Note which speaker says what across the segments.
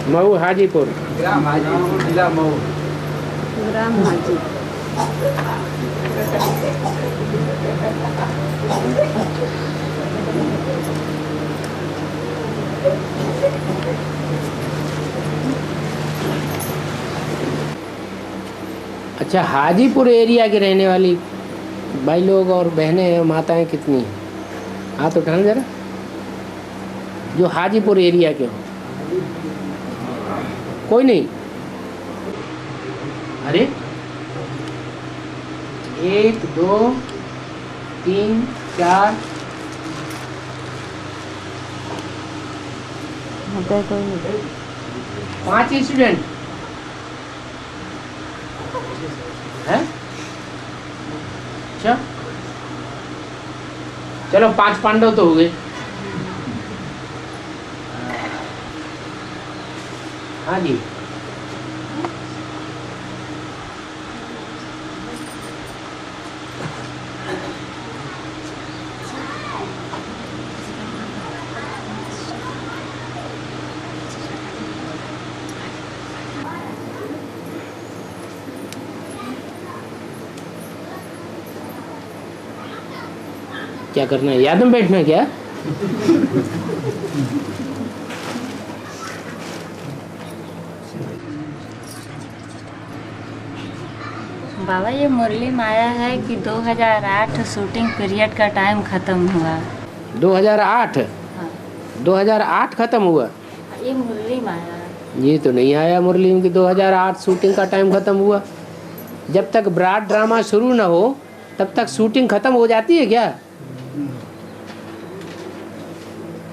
Speaker 1: मऊ हाजीपुर।
Speaker 2: ग्राम हाजीपुर, जिला मऊ।
Speaker 3: ग्राम हाजी।
Speaker 1: अच्छा, हाजीपुर एरिया के रहने वाली भाई लोग और बहनें माताएं कितनी हैं? हाथ उठाना जरा, जो हाजीपुर एरिया के हो। कोई नहीं? अरे 1 2 3 4
Speaker 3: कोई नहीं।
Speaker 1: 5 स्टूडेंट हैं? अच्छा, चलो 5 पांडव तो हो गए। हाँ जी। क्या करना है? याद में बैठना क्या?
Speaker 4: बाबा, ये मुरली में आया है कि 2008 शूटिंग पीरियड का टाइम ख़त्म हुआ।
Speaker 1: 2008?
Speaker 4: हाँ,
Speaker 1: 2008 खत्म हुआ?
Speaker 4: ये मुरली में आया है।
Speaker 1: ये तो नहीं आया मुरली में कि 2008 शूटिंग का टाइम खत्म हुआ। जब तक ब्रॉड ड्रामा शुरू ना हो तब तक शूटिंग खत्म हो जाती है क्या?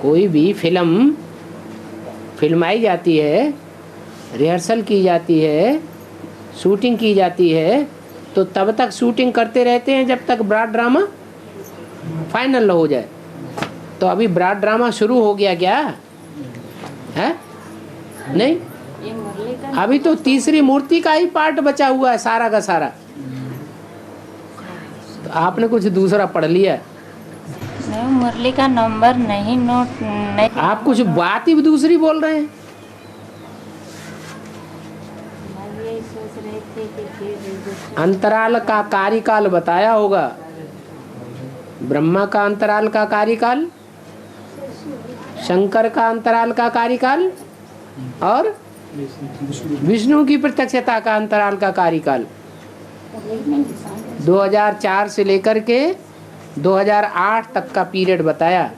Speaker 1: कोई भी फिल्म फिल्माई जाती है, रिहर्सल की जाती है, शूटिंग की जाती है, तो तब तक शूटिंग करते रहते हैं जब तक ब्रॉड ड्रामा फाइनल हो जाए। तो अभी ब्रॉड ड्रामा शुरू हो गया क्या है? नहीं,
Speaker 4: ये मुरली का
Speaker 1: अभी तो तीसरी मूर्ति का ही पार्ट बचा हुआ है सारा का सारा। तो आपने कुछ दूसरा पढ़ लिया।
Speaker 4: नहीं, मुरली का नंबर नहीं नोट नहीं।
Speaker 1: आप कुछ बात ही दूसरी बोल रहे हैं।
Speaker 4: मैं यही सोच रही थी कि फिर
Speaker 1: अंतराल का कार्यकाल बताया होगा। ब्रह्मा का अंतराल का कार्यकाल, शंकर का अंतराल का कार्यकाल और विष्णु की प्रत्यक्षता का अंतराल का कार्यकाल 2004 से लेकर के 2008 तक का पीरियड बताया।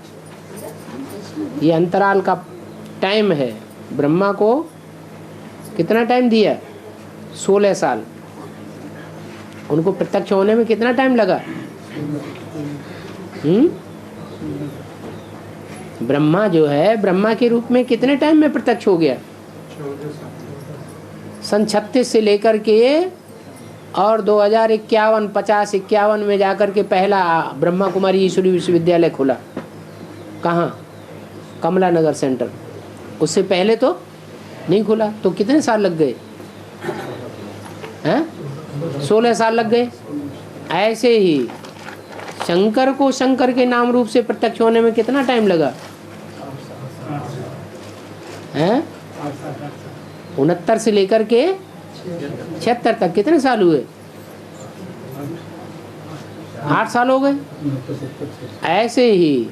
Speaker 1: ये अंतराल का टाइम है। ब्रह्मा को कितना टाइम दिया? 16 साल। उनको प्रत्यक्ष होने में कितना टाइम लगा? ब्रह्मा जो है, ब्रह्मा के रूप में कितने टाइम में प्रत्यक्ष हो गया? सन 36 से लेकर के और 2051 50-51 में जाकर के पहला ब्रह्मा कुमारी ईश्वरी विश्वविद्यालय खुला। कहाँ? कमला नगर सेंटर। उससे पहले तो नहीं खुला। तो कितने साल लग गए हैं? 16 साल लग गए। ऐसे ही शंकर को शंकर के नाम रूप से प्रत्यक्ष होने में कितना टाइम लगा हैं? 69 से लेकर के 76 तक कितने साल हुए? 8 साल हो गए। ऐसे ही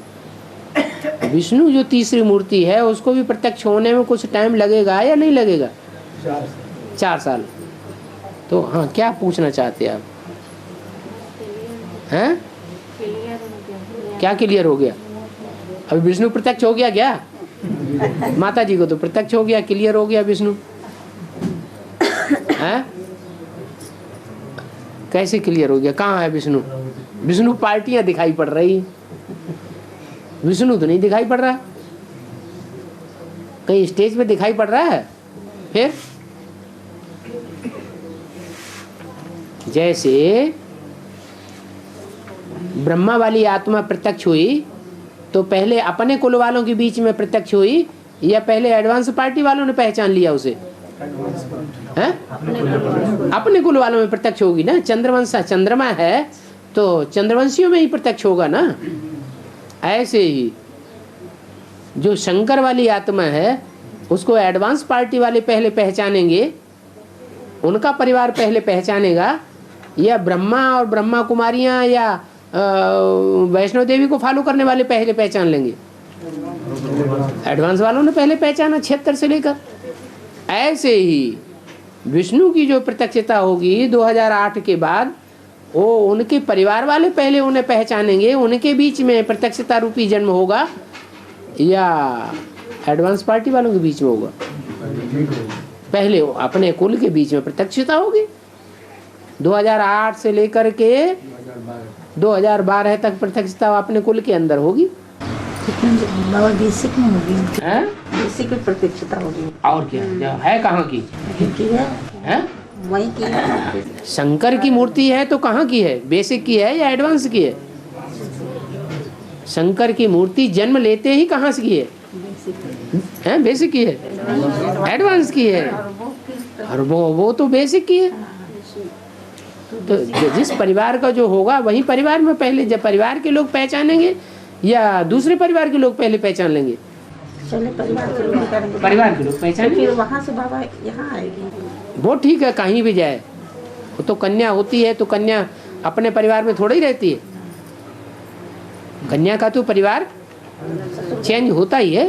Speaker 1: विष्णु जो तीसरी मूर्ति है उसको भी प्रत्यक्ष होने में कुछ टाइम लगेगा या नहीं लगेगा? 4 साल। तो हाँ, क्या पूछना चाहते हैं आप? हैं? क्या क्लियर हो गया? अभी विष्णु प्रत्यक्ष हो गया क्या? माता जी को तो प्रत्यक्ष हो गया, क्लियर हो गया विष्णु। हैं? कैसे क्लियर हो गया? कहाँ है विष्णु? विष्णु पार्टियां दिखाई पड़ रही, विष्णु तो नहीं दिखाई पड़ रहा। कहीं स्टेज पे दिखाई पड़ रहा है? फिर जैसे ब्रह्मा वाली आत्मा प्रत्यक्ष हुई तो पहले अपने कुल वालों के बीच में प्रत्यक्ष हुई या पहले एडवांस पार्टी वालों ने पहचान लिया उसे? हैं? अपने कुल वालों में प्रत्यक्ष होगी ना। चंद्रमा है तो चंद्रवंशियों में ही प्रत्यक्ष होगा ना। ऐसे ही जो शंकर वाली आत्मा है उसको एडवांस पार्टी वाले पहले पहचानेंगे, उनका परिवार पहले पहचानेगा, या ब्रह्मा और ब्रह्मा कुमारियाँ या वैष्णो देवी को फॉलो करने वाले पहले पहचान लेंगे? एडवांस वालों ने पहले पहचाना 76 से लेकर। ऐसे ही विष्णु की जो प्रत्यक्षता होगी 2008 के बाद, वो उनके परिवार वाले पहले उन्हें पहचानेंगे, उनके बीच में प्रत्यक्षता रूपी जन्म होगा, या एडवांस पार्टी वालों के बीच में होगा? पहले अपने कुल के बीच में प्रत्यक्षता होगी। 2008 से लेकर के 2012 तक प्रत्यक्षता अपने कुल के अंदर होगी।
Speaker 3: बाबा बेसिक में होगी,
Speaker 1: हैं?
Speaker 3: बेसिक में प्रत्यक्षता होगी।
Speaker 1: और क्या है? कहाँ की है?
Speaker 3: वही की है।
Speaker 1: शंकर की मूर्ति है तो कहाँ की है? बेसिक की है या एडवांस की है? शंकर की मूर्ति जन्म लेते ही कहाँ से की है? बेसिक की है, एडवांस की है, और वो तो बेसिक की है। तो जिस परिवार का जो होगा वही परिवार में पहले, जब परिवार के लोग पहचानेंगे या दूसरे परिवार के लोग पहले पहचान लेंगे?
Speaker 3: चले परिवार के लोग करेंगे,
Speaker 1: परिवार के लोग पहचानेंगे,
Speaker 3: फिर वहाँ से बाबा यहाँ आएगी।
Speaker 1: वो ठीक है, कहीं भी जाए। वो तो कन्या होती है तो कन्या अपने परिवार में थोड़ा ही रहती है। कन्या का तो परिवार चेंज होता ही है।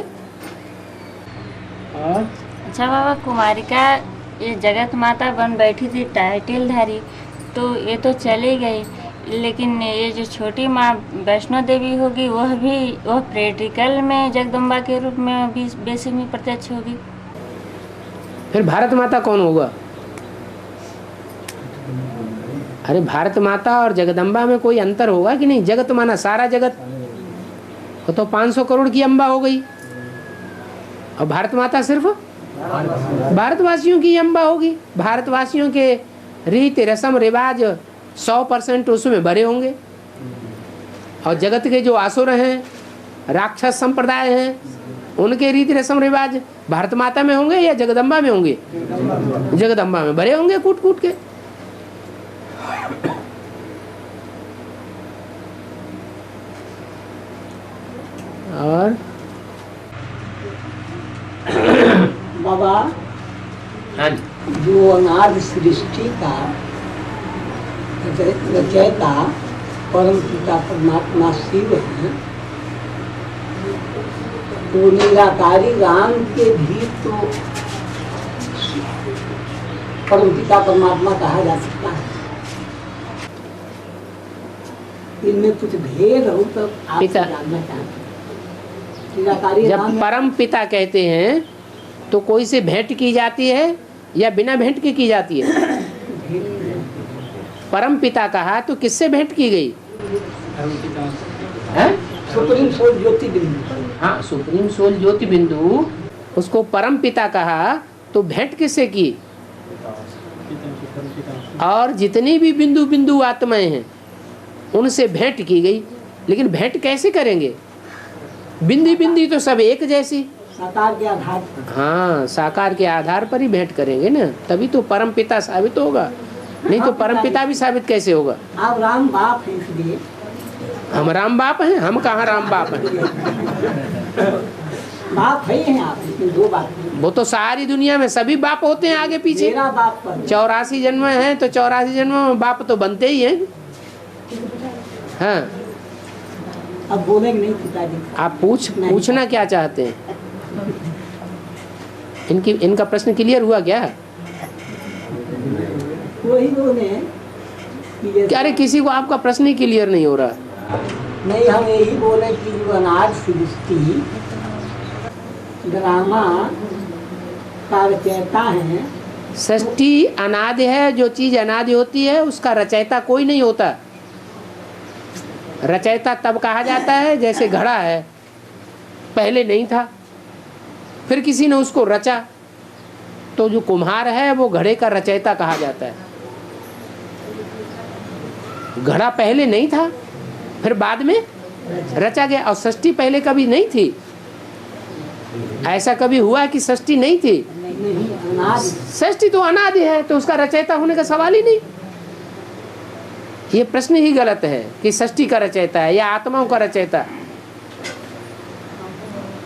Speaker 1: और
Speaker 4: अच्छा बाबा, कुमारिका ये जगत माता बन बैठी थी टाइटल धारी, तो ये तो चली गई, लेकिन ये जो छोटी माँ वैष्णो देवी होगी वह प्रैक्टिकल में जगदम्बा के रूप में भी बेसिक में प्रत्यक्ष होगी।
Speaker 1: फिर भारत माता कौन होगा? अरे भारत माता और जगदम्बा में कोई अंतर होगा कि नहीं? जगत माना सारा जगत, वो तो 500 करोड़ की अम्बा हो गई, और भारत माता सिर्फ भारतवासियों की अम्बा होगी। भारतवासियों के रीत रस्म रिवाज 100% उसमें भरे होंगे, और जगत के जो आसुर हैं, राक्षस संप्रदाय हैं, उनके रीति रस्म रिवाज भारत माता में होंगे या जगदम्बा में होंगे? जगदम्बा में भरे होंगे कूट कूट के। और
Speaker 5: बाबा,
Speaker 1: हाँ,
Speaker 5: जो अनाद सृष्टि का रचयिता परम पिता परमात्मा शिव है, तो निराकारी राम के भी तो परम पिता परमात्मा कहा जा सकता है। इनमें कुछ भेद हो तो आपसे जानना चाहते हैं। निराकारी
Speaker 1: जब
Speaker 5: राम
Speaker 1: परम पिता कहते हैं तो कोई से भेंट की जाती है या बिना भेंट के की जाती है? परम पिता कहा तो किससे भेंट की गई?
Speaker 5: सुप्रीम सोल ज्योति बिंदु।
Speaker 1: हाँ, सुप्रीम सोल ज्योति बिंदु, उसको परम पिता कहा तो भेंट किससे की? और जितनी भी बिंदु बिंदु आत्माएं हैं उनसे भेंट की गई। लेकिन भेंट कैसे करेंगे? बिंदी बिंदी तो सब एक जैसी,
Speaker 5: साकार के आधार पर।
Speaker 1: हाँ, साकार के आधार पर ही भेंट करेंगे ना, तभी तो परम पिता साबित होगा। नहीं तो परम पिता भी साबित कैसे होगा?
Speaker 5: आप राम बाप हैं, इसलिए
Speaker 1: हम राम बाप हैं? हम कहाँ राम बाप हैं?
Speaker 5: बाप है हैं आप, लेकिन दो बाप हैं।
Speaker 1: वो तो सारी दुनिया में सभी बाप होते हैं आगे पीछे।
Speaker 5: मेरा बाप पर
Speaker 1: 84 जन्म हैं तो 84 जन्म में बाप तो बनते ही हैं। हाँ,
Speaker 5: अब बोलेंगे नहीं पिताजी।
Speaker 1: आप पूछना क्या चाहते हैं? इनका प्रश्न क्लियर हुआ क्या?
Speaker 5: वही बोले कि
Speaker 1: क्या? अरे किसी को आपका प्रश्न ही क्लियर नहीं हो रहा।
Speaker 5: नहीं, हम यही बोले कि जो अनाज सृष्टि ड्रामा का रचयिता है।
Speaker 1: सृष्टि अनादि है, जो चीज अनादि होती है उसका रचयिता कोई नहीं होता। रचयिता तब कहा जाता है जैसे घड़ा है, पहले नहीं था, फिर किसी ने उसको रचा, तो जो कुम्हार है वो घड़े का रचयिता कहा जाता है। घड़ा पहले नहीं था, फिर बाद में रचा गया। और सृष्टि पहले कभी नहीं थी। ऐसा कभी हुआ कि सृष्टि नहीं थी? सृष्टि तो अनादि है, तो उसका रचयिता होने का सवाल ही नहीं। ये प्रश्न ही गलत है कि सृष्टि का रचयिता है या आत्माओं का रचयिता।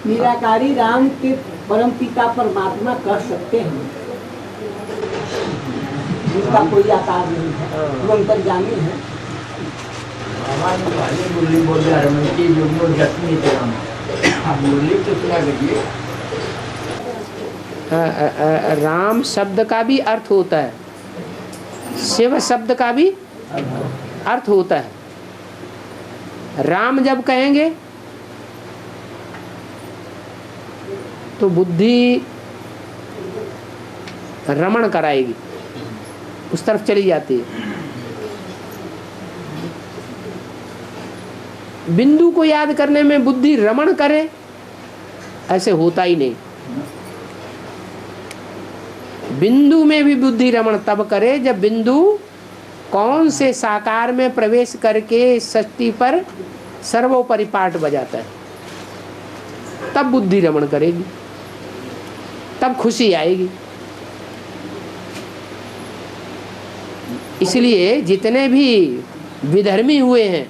Speaker 5: निराकारी राम के परम पिता परमात्मा कह सकते हैं, जिसका कोई आकार नहीं है, वो अंतर्यामी है।
Speaker 2: मुरली बोल रहे हैं कि जो जख्मी थे हम मुरली तो सुना करिए।
Speaker 1: राम शब्द का भी अर्थ होता है, शिव शब्द का भी अर्थ होता है। राम जब कहेंगे तो बुद्धि रमण कराएगी, उस तरफ चली जाती है। बिंदु को याद करने में बुद्धि रमण करे, ऐसे होता ही नहीं। बिंदु में भी बुद्धि रमण तब करे जब बिंदु कौन से साकार में प्रवेश करके सृष्टि पर सर्वोपरि पाठ बजाता है, तब बुद्धि रमण करेगी, तब खुशी आएगी। इसलिए जितने भी विधर्मी हुए हैं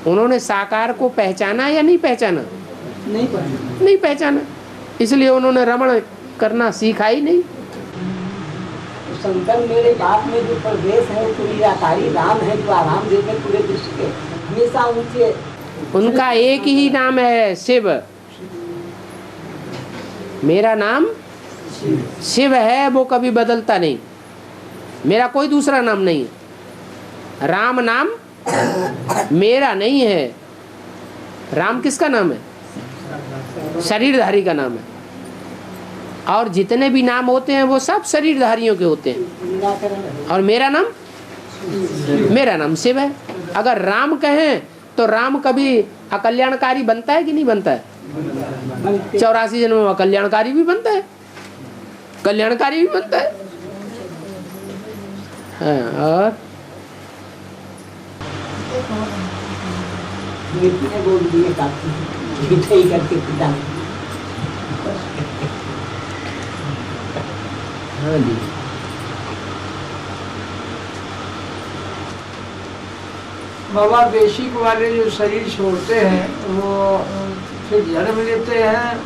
Speaker 1: उन्होंने साकार को पहचाना या नहीं पहचाना? नहीं पहचाना, इसलिए उन्होंने रमण करना सीखा ही नहीं।
Speaker 5: शंकर मेरे बाप में जो प्रवेश है तो निराकारी राम है, जो आराम देते पूरे विश्व के, हमेशा ऊंचे।
Speaker 1: उनका एक ही नाम है शिव, मेरा नाम शिव है, वो कभी बदलता नहीं। मेरा कोई दूसरा नाम नहीं है। राम नाम मेरा नहीं है। राम किसका नाम है? शरीरधारी का नाम है। और जितने भी नाम होते हैं वो सब शरीरधारियों के होते हैं। और मेरा नाम शिव है। अगर राम कहें तो राम कभी अकल्याणकारी बनता है कि नहीं बनता है? 84 जन्म में अकल्याणकारी भी बनता है, कल्याणकारी भी बनता है। और
Speaker 5: बोल दिए करके पिता।
Speaker 1: हाँ जी,
Speaker 2: बाबा बेसिक वाले जो शरीर छोड़ते हैं वो फिर जन्म लेते हैं,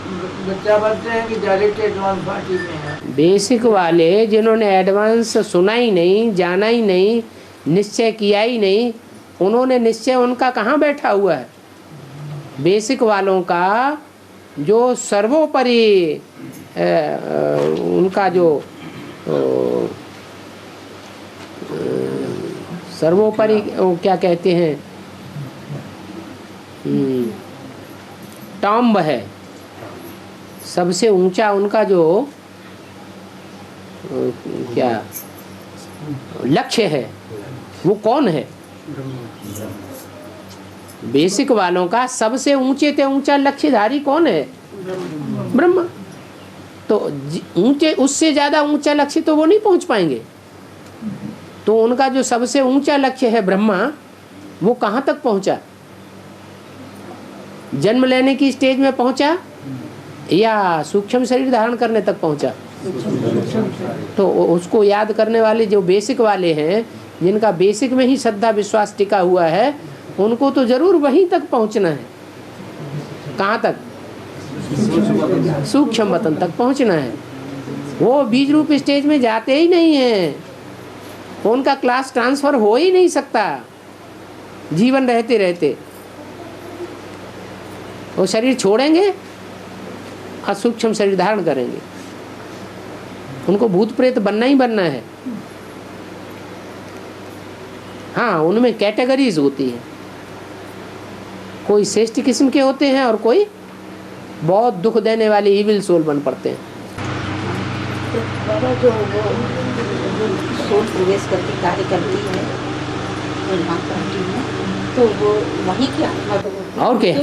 Speaker 2: बच्चा बनते हैं कि डायरेक्ट एडवांस पार्टी में है?
Speaker 1: बेसिक वाले जिन्होंने एडवांस सुना ही नहीं, जाना ही नहीं, निश्चय किया ही नहीं, उन्होंने निश्चय उनका कहाँ बैठा हुआ है? बेसिक वालों का जो सर्वोपरि उनका जो सर्वोपरि क्या कहते हैं, टॉम्ब है, सबसे ऊंचा उनका जो क्या लक्ष्य है वो कौन है? बेसिक वालों का सबसे ऊंचे से ऊंचा लक्ष्यधारी कौन है? ब्रह्मा। तो ऊंचे, उससे ज्यादा ऊंचा लक्ष्य तो वो नहीं पहुंच पाएंगे। तो उनका जो सबसे ऊंचा लक्ष्य है ब्रह्मा, वो कहाँ तक पहुंचा? जन्म लेने की स्टेज में पहुंचा या सूक्ष्म शरीर धारण करने तक पहुंचा? तो उसको याद करने वाले जो बेसिक वाले हैं, जिनका बेसिक में ही श्रद्धा विश्वास टिका हुआ है, उनको तो जरूर वहीं तक पहुंचना है। कहाँ तक? सूक्ष्म वतन तक पहुंचना है। वो बीज रूप स्टेज में जाते ही नहीं है, उनका क्लास ट्रांसफर हो ही नहीं सकता जीवन रहते रहते। वो शरीर छोड़ेंगे और सूक्ष्म शरीर धारण करेंगे। उनको भूत प्रेत बनना ही बनना है। हाँ, उनमें कैटेगरीज होती है, कोई श्रेष्ठ किस्म के होते हैं और कोई बहुत दुख देने वाले इविल सोल बन पड़ते हैं।
Speaker 3: तो बाबा जो सोल प्रवेश करके कार्य करती है एडवांस पार्टी में, तो वो वहीं की आत्मा तो
Speaker 1: और क्या?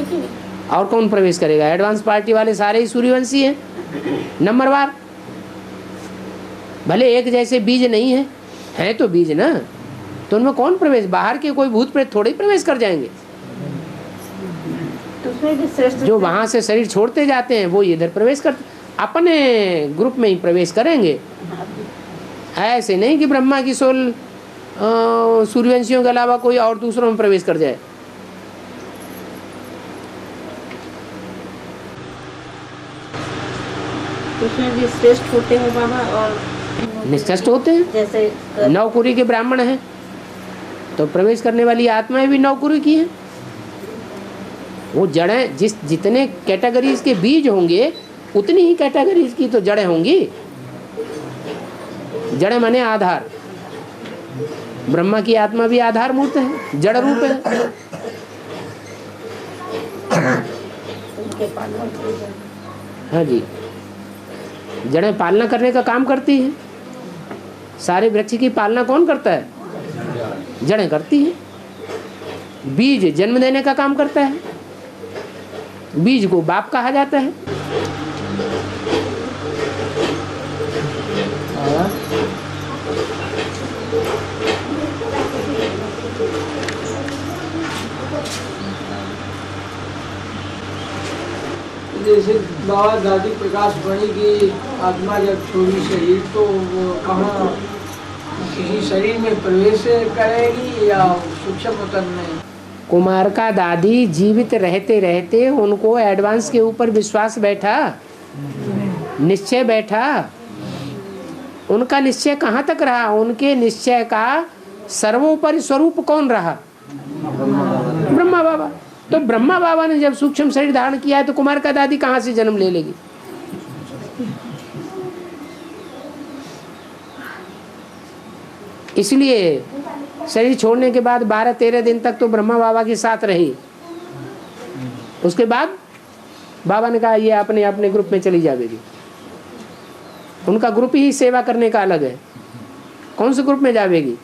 Speaker 1: और कौन प्रवेश करेगा? एडवांस पार्टी वाले सारे ही सूर्यवंशी हैं, नंबरवार। भले एक जैसे बीज नहीं है तो बीज ना, तो उनमें कौन प्रवेश? बाहर के कोई भूत प्रेत थोड़े ही प्रवेश कर जाएंगे।
Speaker 3: तो उसमें भी श्रेष्ठ
Speaker 1: जो वहां से शरीर छोड़ते जाते हैं वो इधर प्रवेश करते, अपने ग्रुप में ही प्रवेश करेंगे। ऐसे नहीं कि ब्रह्मा की सोल सूर्यवंशियों के अलावा कोई और दूसरों में प्रवेश कर जाए।
Speaker 3: कृष्ण जी श्रेष्ठ होते हैं बाबा, और
Speaker 1: निश्चित होते हैं।
Speaker 3: जैसे
Speaker 1: नौकुरी के ब्राह्मण हैं तो प्रवेश करने वाली आत्माएं भी नौकुरी की हैं। वो जड़ें जितने कैटेगरीज के बीज होंगे उतनी ही कैटेगरीज की तो जड़ें होंगी। जड़ें माने आधार। ब्रह्मा की आत्मा भी आधार मूर्त है, जड़ रूप है। हाँ जी, जड़ें पालना करने का काम करती हैं। सारे वृक्ष की पालना कौन करता है? जड़ें करती हैं। बीज जन्म देने का काम करता है, बीज को बाप कहा जाता है।
Speaker 2: जैसे बाबा दादी प्रकाश मणि की आत्मा जब छोड़ी शरीर, तो वो कहाँ किसी शरीर में प्रवेश करेगी या सूक्ष्म तन में?
Speaker 1: कुमार का दादी जीवित रहते रहते उनको एडवांस के ऊपर विश्वास बैठा, निश्चय बैठा। उनका निश्चय कहाँ तक रहा? उनके निश्चय का सर्वोपरि स्वरूप कौन रहा? ब्रह्मा बाबा। तो ब्रह्मा बाबा ने जब सूक्ष्म शरीर धारण किया है तो कुमार का दादी कहाँ से जन्म ले लेगी? इसलिए शरीर छोड़ने के बाद 12-13 दिन तक तो ब्रह्मा बाबा के साथ रही। उसके बाद बाबा ने कहा ये अपने अपने ग्रुप में चली जाएगी। उनका ग्रुप ही सेवा करने का अलग है। कौन से ग्रुप में जाएगी?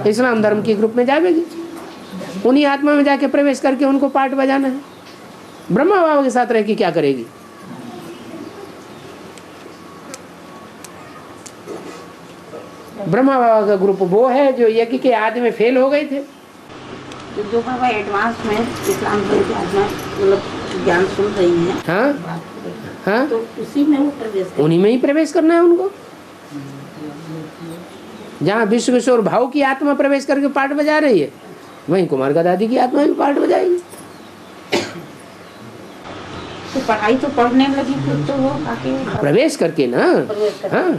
Speaker 1: इस्लाम धर्म की ग्रुप में जाएगी। उन्हीं आत्मा में जाके प्रवेश करके उनको पाठ बजाना है। ब्रह्मा बाबा के साथ रह के क्या करेगी? ब्रह्मा बाबा का ग्रुप वो है जो यज्ञ के आदि में फेल हो गए थे।
Speaker 3: तो जो बाबा एडवांस में इस्लाम धर्म की आत्मा मतलब ज्ञान सुन रही हैं,
Speaker 1: हाँ हाँ,
Speaker 3: तो उसी में वो प्रवेश,
Speaker 1: उन्हीं में ही प्रवेश करना है उनको। जहाँ विश्व किशोर भाव की आत्मा प्रवेश करके पाठ बजा रही है, वहीं कुमार का दादी की आत्मा भी पाठ बजाएगी।
Speaker 3: तो पढ़ाई तो पढ़ने लगी फिर तो वो आके
Speaker 1: प्रवेश करके ना। हाँ,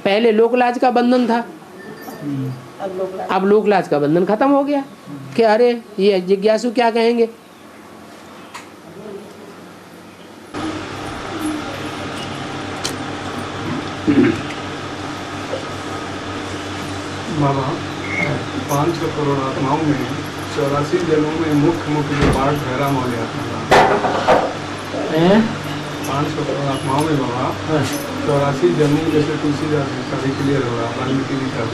Speaker 1: पहले लोकलाज का बंधन था, अब लोकलाज का बंधन खत्म हो गया कि अरे ये जिज्ञासु क्या कहेंगे।
Speaker 6: बाबा 500 करोड़ आत्माओं में 84 जन्मों में मुख्य जो पार्ट है राम वाली आत्मा का। 500 करोड़ आत्माओं में बाबा 84 जन्मों, जैसे तुलसीदास सभी क्लियर हो रहा, वाल्मीकि जी का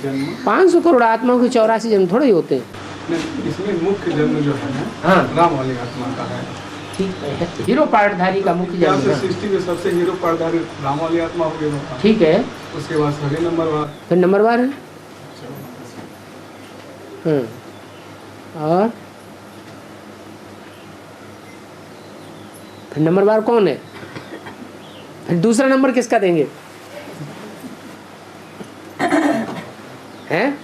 Speaker 6: जन्म
Speaker 1: 500 करोड़ आत्माओं के 84 जन्म थोड़े ही होते हैं।
Speaker 6: नहीं, इसमें मुख्य जन्म जो है
Speaker 1: हाँ,
Speaker 6: राम वाली आत्मा का है।
Speaker 1: ठीक है, हीरो पार्टधारी का मुख्य
Speaker 6: यहाँ
Speaker 1: जन्म
Speaker 6: से
Speaker 1: है।
Speaker 6: सृष्टि में सबसे हीरो पार्टधारी राम वाली आत्मा हो गई बाबा।
Speaker 1: ठीक है,
Speaker 6: उसके बाद सभी नंबरवार,
Speaker 1: फिर नंबरवार है। हाँ, और फिर नंबरवार कौन है? फिर दूसरा नंबर किसका देंगे? हैं?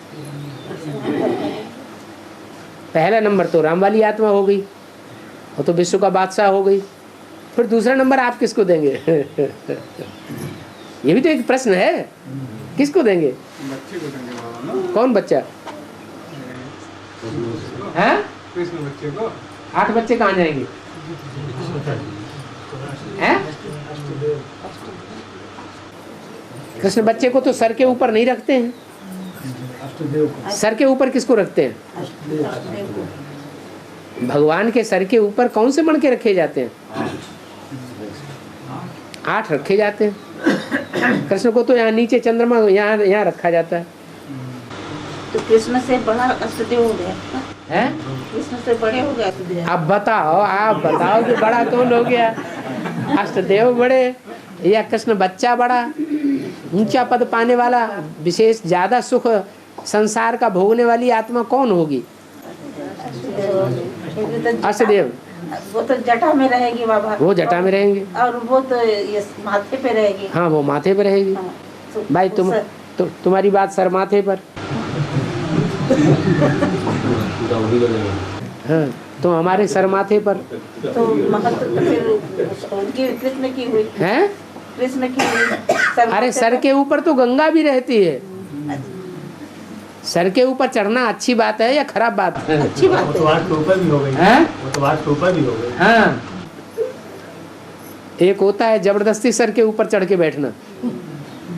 Speaker 1: पहला नंबर तो राम वाली आत्मा हो गई, वो तो विश्व का बादशाह हो गई। फिर दूसरा नंबर आप किसको देंगे? ये भी तो एक प्रश्न है, किसको देंगे?
Speaker 6: बच्चे को देंगे बाबा ना।
Speaker 1: कौन बच्चा है?
Speaker 6: कृष्ण बच्चे को।
Speaker 1: 8 बच्चे कहाँ जाएंगे? हैं? कृष्ण बच्चे को तो सर के ऊपर नहीं रखते हैं। सर के ऊपर किसको रखते हैं? भगवान के सर के ऊपर कौन से मण के रखे जाते हैं? 8 रखे जाते हैं। कृष्ण को तो यहाँ नीचे चंद्रमा यहाँ रखा जाता है।
Speaker 3: तो कृष्ण से बड़ा अष्टदेव हो गया
Speaker 1: हैं?
Speaker 3: कृष्ण से बड़े हो गए अष्टदेव।
Speaker 1: अब बताओ, आप बताओ कि बड़ा कौन हो गया? अष्टदेव बड़े या कृष्ण बच्चा बड़ा? ऊंचा पद पाने वाला, विशेष ज्यादा सुख संसार का भोगने वाली आत्मा कौन होगी? अष्टदेव।
Speaker 3: वो तो जटा में रहेगी बाबा।
Speaker 1: वो जटा में रहेंगे
Speaker 3: और वो तो ये माथे पे रहेगी।
Speaker 1: हाँ, वो माथे पे रहेगी।
Speaker 3: हाँ, तो
Speaker 1: भाई तुम्हारी बात सर माथे पर। हाँ, तो हमारे सर माथे पर
Speaker 3: तो महत्व फिर उनकी कृष्ण की हुई,
Speaker 1: है।
Speaker 3: कृष्ण की हुई।
Speaker 1: अरे सर के ऊपर तो गंगा भी रहती है। सर के ऊपर चढ़ना अच्छी बात है या खराब बात है?
Speaker 3: अच्छी बात है।
Speaker 7: ऊपर भी हो गई,
Speaker 1: हैं?
Speaker 7: वो तो बात ऊपर भी हो गई।
Speaker 1: हाँ, एक होता है जबरदस्ती सर के ऊपर चढ़ के बैठना,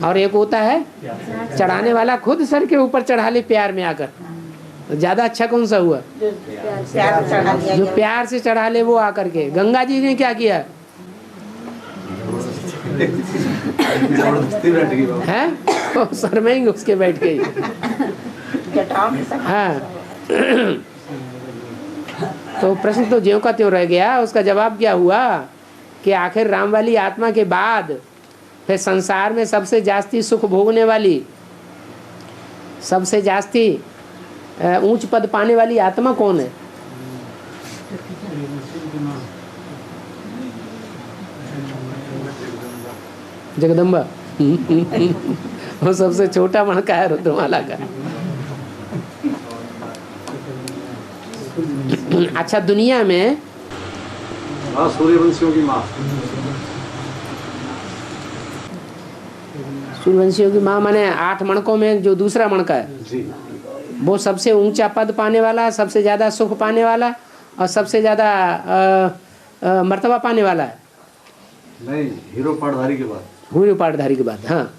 Speaker 1: और एक होता है चढ़ाने वाला खुद सर के ऊपर चढ़ा ले प्यार में आकर। ज्यादा अच्छा कौन सा हुआ?
Speaker 3: जो प्यार से चढ़ा दिया
Speaker 1: जो
Speaker 3: गया।
Speaker 1: प्यार से चढ़ा ले वो आकर के। गंगा जी ने क्या किया
Speaker 6: जबरदस्ती बैठ गई बाबा।
Speaker 1: है? वो सर में ही घुस के बैठ गई।
Speaker 3: जटाओं में सब
Speaker 1: हाँ। तो प्रश्न तो ज्यों का त्यों रह गया। उसका जवाब क्या हुआ कि आखिर राम वाली आत्मा के बाद फिर संसार में सबसे जास्ती सुख भोगने वाली, सबसे जास्ती ऊंच पद पाने वाली आत्मा कौन है? जगदम्बा। वो सबसे छोटा मणका है रुद्रमाला का। अच्छा, दुनिया में
Speaker 6: सूर्यवंशियों की माँ।
Speaker 1: सूर्यवंशियों की माँ माने 8 मणकों में जो दूसरा मणका है
Speaker 6: जी।
Speaker 1: वो सबसे ऊंचा पद पाने वाला, सबसे ज्यादा सुख पाने वाला और सबसे ज्यादा मर्तबा पाने वाला है।
Speaker 6: नहीं, हीरो पाठधारी के बाद।
Speaker 1: हीरो पाठधारी के बाद। हाँ,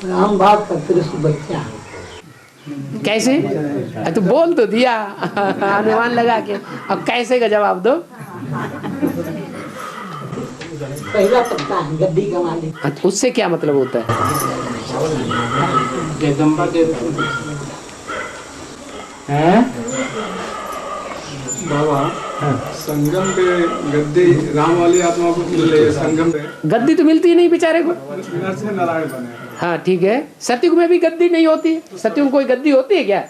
Speaker 5: राम बात का कृष्ण बच्चा।
Speaker 1: कैसे? तो बोल तो दिया अनुमान लगा के, अब कैसे का जवाब दो।
Speaker 5: पहला पत्ता है गद्दी का मालिक।
Speaker 1: उससे क्या मतलब होता है?
Speaker 7: जगदम्बा के
Speaker 6: बाबा संगम पे गद्दी राम वाली आत्मा को मिल रही है। संगम पे
Speaker 1: गद्दी तो मिलती ही नहीं बेचारे को।
Speaker 6: नरसिंह नारायण बने।
Speaker 1: हाँ ठीक है, सतयुग में भी गद्दी नहीं होती है। सतयुग में कोई गद्दी होती है क्या?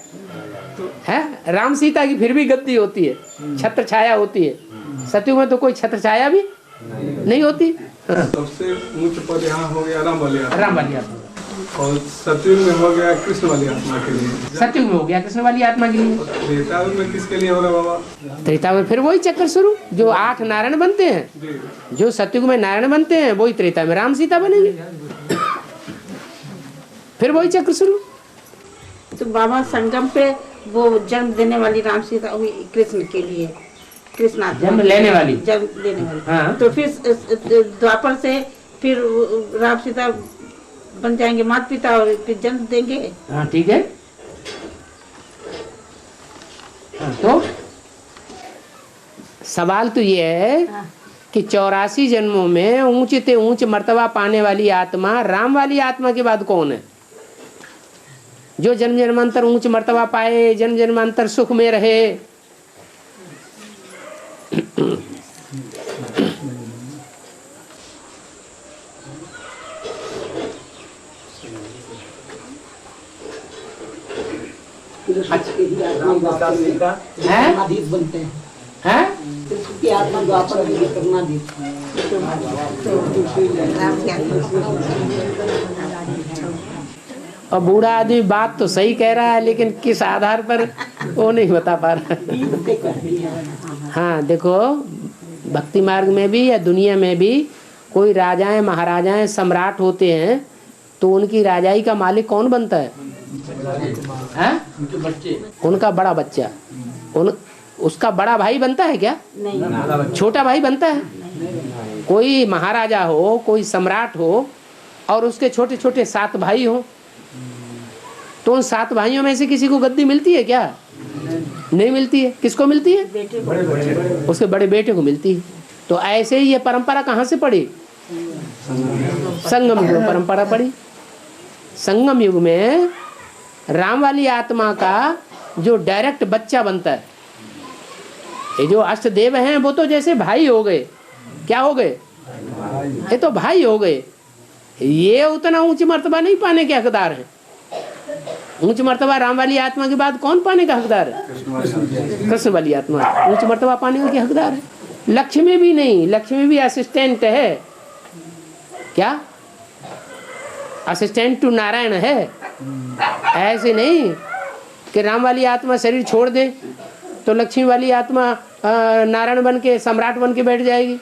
Speaker 1: है? राम सीता की फिर भी गद्दी होती है, छत्र छाया होती है। सतयुग में तो कोई छत्र छाया भी नहीं होती।
Speaker 6: सबसे ऊंच पद यहाँ हो गया राम वाली आत्मा,
Speaker 1: राम वाली आत्मा,
Speaker 6: और सतयुग में हो गया कृष्ण वाली आत्मा के लिए।
Speaker 1: सतयुग में हो गया कृष्ण वाली आत्मा के लिए।
Speaker 6: त्रेता युग में किसके लिए हो रहा बाबा?
Speaker 1: त्रेता में फिर वही चक्कर शुरू। जो 8 नारायण बनते हैं,
Speaker 6: जी।
Speaker 1: जो सतयुग में नारायण बनते हैं, वही त्रेता में राम सीता बनेंगे। फिर वही चक्र शुरू।
Speaker 3: तो बाबा संगम पे वो जन्म देने वाली राम सीता हुई कृष्ण के लिए, कृष्ण आत्मा
Speaker 1: जन्म लेने वाली,
Speaker 3: जन्म लेने वाली।
Speaker 1: हाँ।
Speaker 3: तो फिर द्वापर से फिर राम सीता बन जाएंगे माता पिता और फिर जन्म देंगे।
Speaker 1: हाँ ठीक है। हाँ, तो सवाल तो ये है कि 84 जन्मों में ऊंच से ऊंच मर्तबा पाने वाली आत्मा राम वाली आत्मा के बाद कौन है? जो जन्म जन्मांतर ऊंच मर्तबा पाए, जन्म जन्मांतर सुख में रहे।
Speaker 5: कर्णाधीश बनते हैं।
Speaker 1: हैं?
Speaker 5: कृष्ण की आत्मा द्वापर में कर्णाधीश।
Speaker 1: और बूढ़ा आदमी बात तो सही कह रहा है, लेकिन किस आधार पर वो नहीं बता पा रहा। हाँ देखो, भक्ति मार्ग में भी या दुनिया में भी कोई राजाएं महाराजाएं सम्राट होते हैं तो उनकी राजाई का मालिक कौन बनता है? उनका बड़ा बच्चा। उसका बड़ा भाई बनता है क्या?
Speaker 3: नहीं,
Speaker 1: छोटा भाई बनता है। कोई महाराजा हो, कोई सम्राट हो और उसके छोटे छोटे 7 भाई हो, तो उन 7 भाइयों में से किसी को गद्दी मिलती है क्या? नहीं मिलती है। किसको मिलती है? उसके बड़े बेटे को मिलती है। तो ऐसे ही ये परंपरा कहाँ से पड़ी? संगम युग में परंपरा पड़ी। संगम युग में राम वाली आत्मा का जो डायरेक्ट बच्चा बनता है, ये जो अष्टदेव हैं वो तो जैसे भाई हो गए। क्या हो गए? ये तो भाई हो गए। ये उतना ऊंची मर्तबा नहीं पाने के हकदार हैं। ऊंच मर्तबा राम वाली आत्मा के बाद कौन पाने का हकदार है? कृष्ण वाली आत्मा ऊंच मर्तबा पाने के हकदार है। लक्ष्मी भी नहीं, लक्ष्मी भी असिस्टेंट है। क्या? असिस्टेंट टू नारायण है। ऐसे नहीं कि राम वाली आत्मा शरीर छोड़ दे तो लक्ष्मी वाली आत्मा नारायण बन के सम्राट बन के बैठ जाएगी,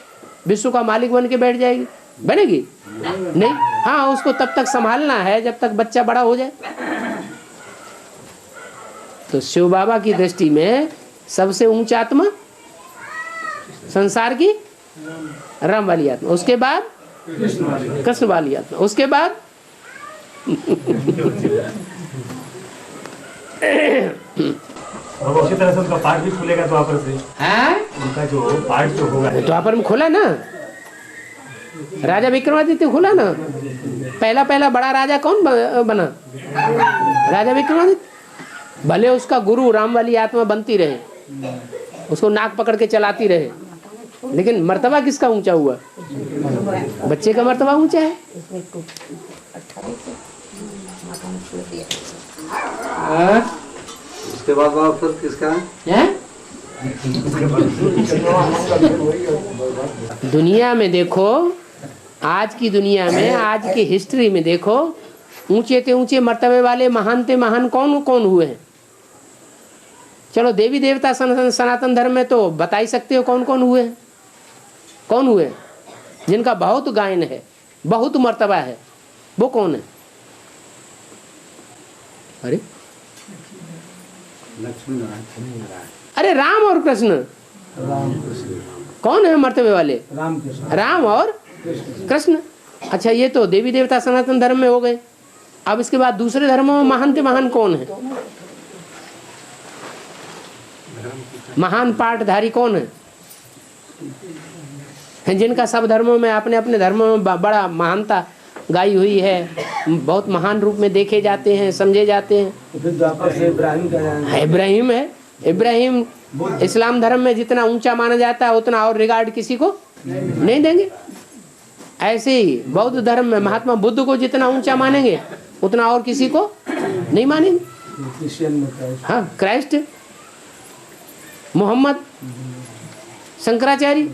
Speaker 1: विश्व का मालिक बन के बैठ जाएगी, बनेगी नहीं। हाँ, उसको तब तक संभालना है जब तक बच्चा बड़ा हो जाए। तो शिव बाबा की दृष्टि में सबसे ऊंचा आत्मा संसार की राम वाली आत्मा, उसके बाद कृष्ण वाली आत्मा, उसके बाद
Speaker 7: और उसी तरह से उनका पार्ट भी खुलेगा द्वापर से।
Speaker 1: हाँ,
Speaker 7: उनका जो पार्ट जो होगा
Speaker 1: द्वापर में खुला ना, राजा विक्रमादित्य खुला ना। पहला पहला बड़ा राजा कौन बना? राजा विक्रमादित्य। भले उसका गुरु राम वाली आत्मा बनती रहे, उसको नाक पकड़ के चलाती रहे, लेकिन मर्तबा किसका ऊंचा हुआ? बच्चे का मर्तबा ऊंचा है।
Speaker 8: उसके बाद बाबा फिर किसका है?
Speaker 1: दुनिया में देखो, आज की दुनिया में, आज की हिस्ट्री में देखो, ऊंचे ते ऊंचे मर्तबे वाले महान ते महान कौन कौन हुए हैं? चलो देवी देवता सनातन धर्म में तो बता ही सकते हो कौन कौन हुए हैं। कौन हुए हैं? जिनका बहुत गायन है, बहुत मर्तबा है, वो कौन है? अरे
Speaker 8: लक्ष्मी नारायण।
Speaker 1: अरे राम और कृष्ण। कौन है मर्तबे वाले? राम और कृष्ण। अच्छा, ये तो देवी देवता सनातन धर्म में हो गए। अब इसके बाद दूसरे धर्मों में महान ते महान कौन है? महान पाठधारी कौन है? जिनका सब धर्मों में, अपने अपने धर्मों में बड़ा महानता गाई हुई है, बहुत महान रूप में देखे जाते हैं, समझे जाते हैं। इब्राहिम है। इब्राहिम इस्लाम धर्म में जितना ऊंचा माना जाता है उतना और रिगार्ड किसी को नहीं देंगे। ऐसे ही बौद्ध धर्म में महात्मा बुद्ध को जितना ऊंचा मानेंगे उतना और किसी को नहीं मानेंगे। हाँ, क्राइस्ट, मोहम्मद, शंकराचार्य,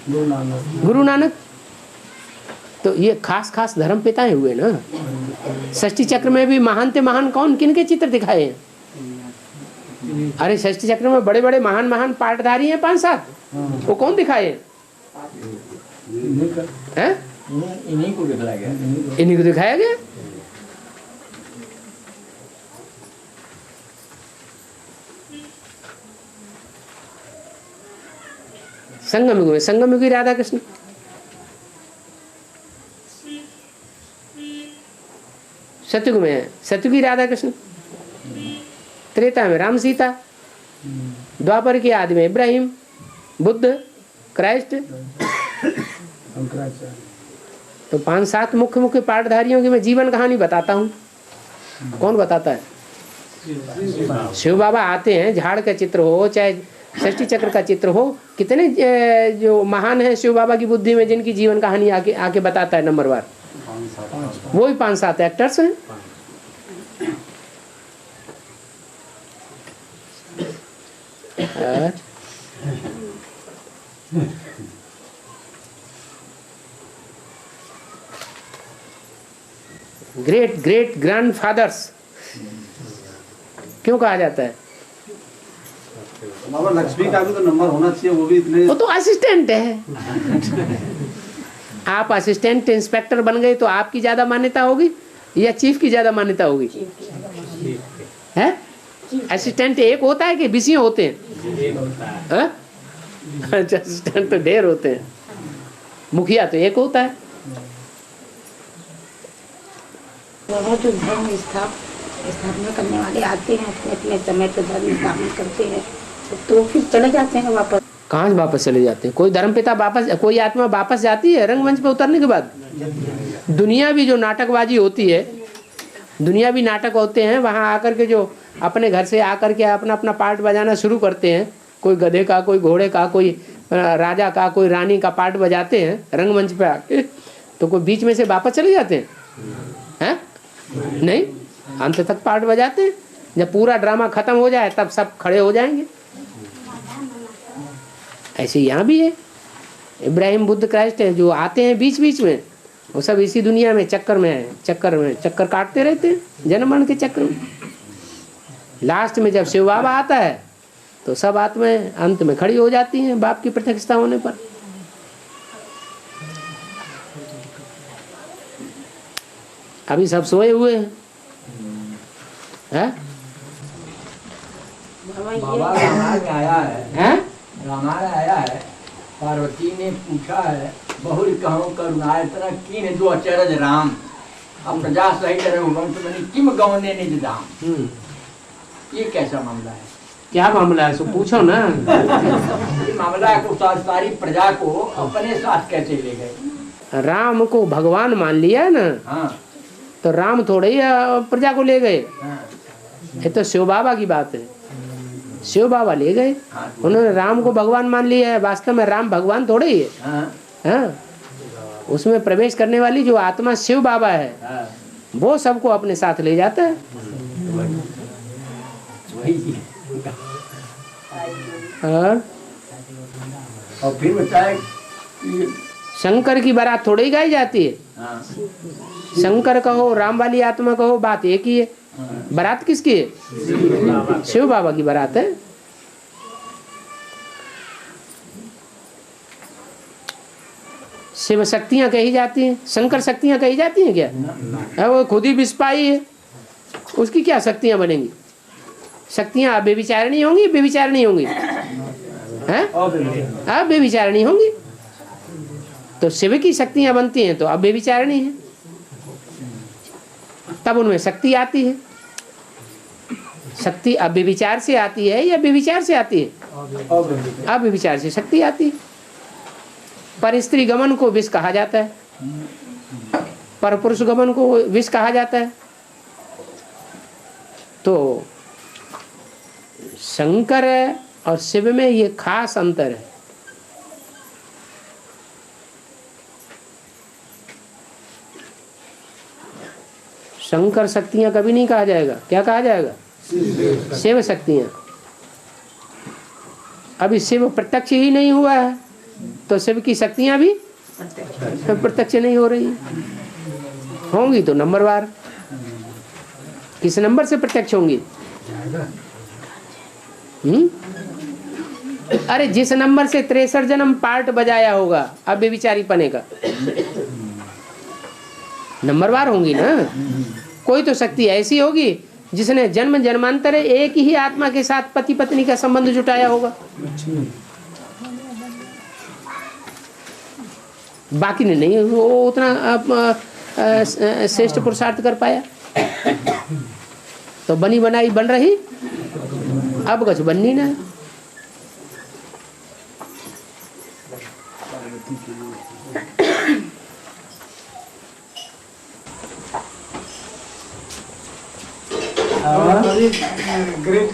Speaker 1: गुरु नानक, तो ये खास खास धर्म पिताएं हुए ना। षष्ठी चक्र में भी महान ते महान कौन, किनके चित्र दिखाए हैं? अरे षष्ठी चक्र में बड़े बड़े महान महान पाठधारी हैं 5-7, वो कौन दिखाए हैं?
Speaker 5: इन्हीं को दिखाया गया।
Speaker 1: इन्हीं को दिखाया गया। संगम युग में संगम युगी राधा कृष्ण, सतयुग में सतयुगी राधा कृष्ण, त्रेता में राम सीता, द्वापर के आदि में इब्राहिम, बुद्ध, क्राइस्ट। तो 5-7 मुख्य मुख्य पाठधारियों की मैं जीवन कहानी बताता हूँ। कौन बताता है? शिव बाबा आते हैं, झाड़ का चित्र हो चाहे षष्ठी चक्र का चित्र हो, कितने जो महान है शिव बाबा की बुद्धि में, जिनकी जीवन कहानी आके बताता है नंबरवार। वो ही 5-7 एक्टर्स हैं। ग्रेट ग्रेट ग्रैंडफादर्स क्यों कहा जाता है?
Speaker 8: बाबा लक्ष्मी का भी तो नंबर होना चाहिए, वो भी इतने।
Speaker 1: वो तो असिस्टेंट है। आप असिस्टेंट इंस्पेक्टर बन गए तो आपकी ज्यादा मान्यता होगी या चीफ की ज्यादा मान्यता होगी? है? असिस्टेंट एक होता है कि 20 होते हैं? अच्छा, असिस्टेंट तो ढेर होते हैं। मुखिया तो एक होता है।
Speaker 3: वह जो धर्म स्थापना करने वाले आते हैं, अपने अपने समय पर धर्म स्थापना करते हैं, तो फिर चले जाते हैं वापस।
Speaker 1: कहाँ से वापस चले जाते हैं? कोई धर्मपिता वापस, कोई आत्मा वापस जाती है रंगमंच पे उतरने के बाद? दुनिया भी जो नाटकबाजी होती है, दुनिया भी नाटक होते हैं, वहाँ आकर के जो अपने घर से आकर के अपना अपना पार्ट बजाना शुरू करते हैं, कोई गधे का, कोई घोड़े का, कोई राजा का, कोई रानी का पार्ट बजाते हैं रंगमंच पे आके, तो कोई बीच में से वापस चले जाते हैं? नहीं, अंत तक पार्ट बजाते हैं। जब पूरा ड्रामा खत्म हो जाए तब सब खड़े हो जाएंगे। ऐसे यहाँ भी है। इब्राहिम, बुद्ध, क्राइस्ट है जो आते हैं बीच बीच में, वो सब इसी दुनिया में चक्कर में चक्कर काटते रहते हैं, जन्म मरण के चक्कर में। लास्ट में जब शिव बाबा आता है तो सब आत्माएं अंत में खड़ी हो जाती हैं बाप की प्रत्यक्षता होने पर। अभी सब सोए हुए हैं,
Speaker 2: बाबा रामायण में आया है, रामायण आया है, पार्वती ने पूछा है बहुरी कहूँ करुणाए तना कीन दो अचरज राम अब प्रजा सहित रघुवंश बनी किम गवने निज धाम। ये कैसा मामला है?
Speaker 1: क्या मामला है सो पूछो ना।
Speaker 2: ये मामला को सारी प्रजा को अपने साथ कैसे ले गए?
Speaker 1: राम को भगवान मान लिया ना,
Speaker 2: हाँ
Speaker 1: तो राम थोड़े ही प्रजा को ले गए।
Speaker 2: हाँ
Speaker 1: ये तो शिव बाबा की बात है, शिव बाबा ले गए। उन्होंने राम को भगवान मान लिया है, वास्तव में राम भगवान थोड़े ही है। हाँ, उसमें प्रवेश करने वाली जो आत्मा शिव बाबा है वो सबको अपने साथ ले जाता है।
Speaker 2: और फिर बताए
Speaker 1: शंकर की बारात थोड़ी गाई जाती है। शंकर कहो राम वाली आत्मा कहो बात एक ही है। बारात किसकी है? शिव बाबा की बारात है। शिव शक्तियां कही जाती हैं, शंकर शक्तियां कही जाती हैं क्या? वो खुद ही विस्पाई है, उसकी क्या शक्तियां बनेंगी? शक्तियां बेविचारणी होंगी, बेविचारणी होंगी हैं? अब बेविचारणी होंगी। तो शिव की शक्तियां बनती हैं तो अब बेविचारणी है, तब उनमें शक्ति आती है। शक्ति अब बेविचार से आती है या बेविचार से आती है? अब बेविचार से शक्ति आती है। पर स्त्री गमन को विष कहा जाता है, पर पुरुष गमन को विष कहा जाता है। तो शंकर और शिव में ये खास अंतर है। शंकर शक्तियां कभी नहीं कहा जाएगा, क्या कहा जाएगा? शिव शक्तियां। अभी शिव प्रत्यक्ष ही नहीं हुआ है तो शिव की शक्तियां भी प्रत्यक्ष नहीं हो रही, होंगी तो नंबरवार। किस नंबर से प्रत्यक्ष होंगी? अरे जिस नंबर से 63 जन्म पार्ट बजाया होगा अब बेविचारी पने का, नंबरवार होंगी ना। कोई तो शक्ति ऐसी होगी जिसने जन्म जन्मांतर एक ही आत्मा के साथ पति पत्नी का संबंध जुटाया होगा, बाकी ने नहीं वो उतना श्रेष्ठ पुरुषार्थ कर पाया। तो बनी बनाई बन रही, अब कुछ बननी ना।
Speaker 6: ग्रेट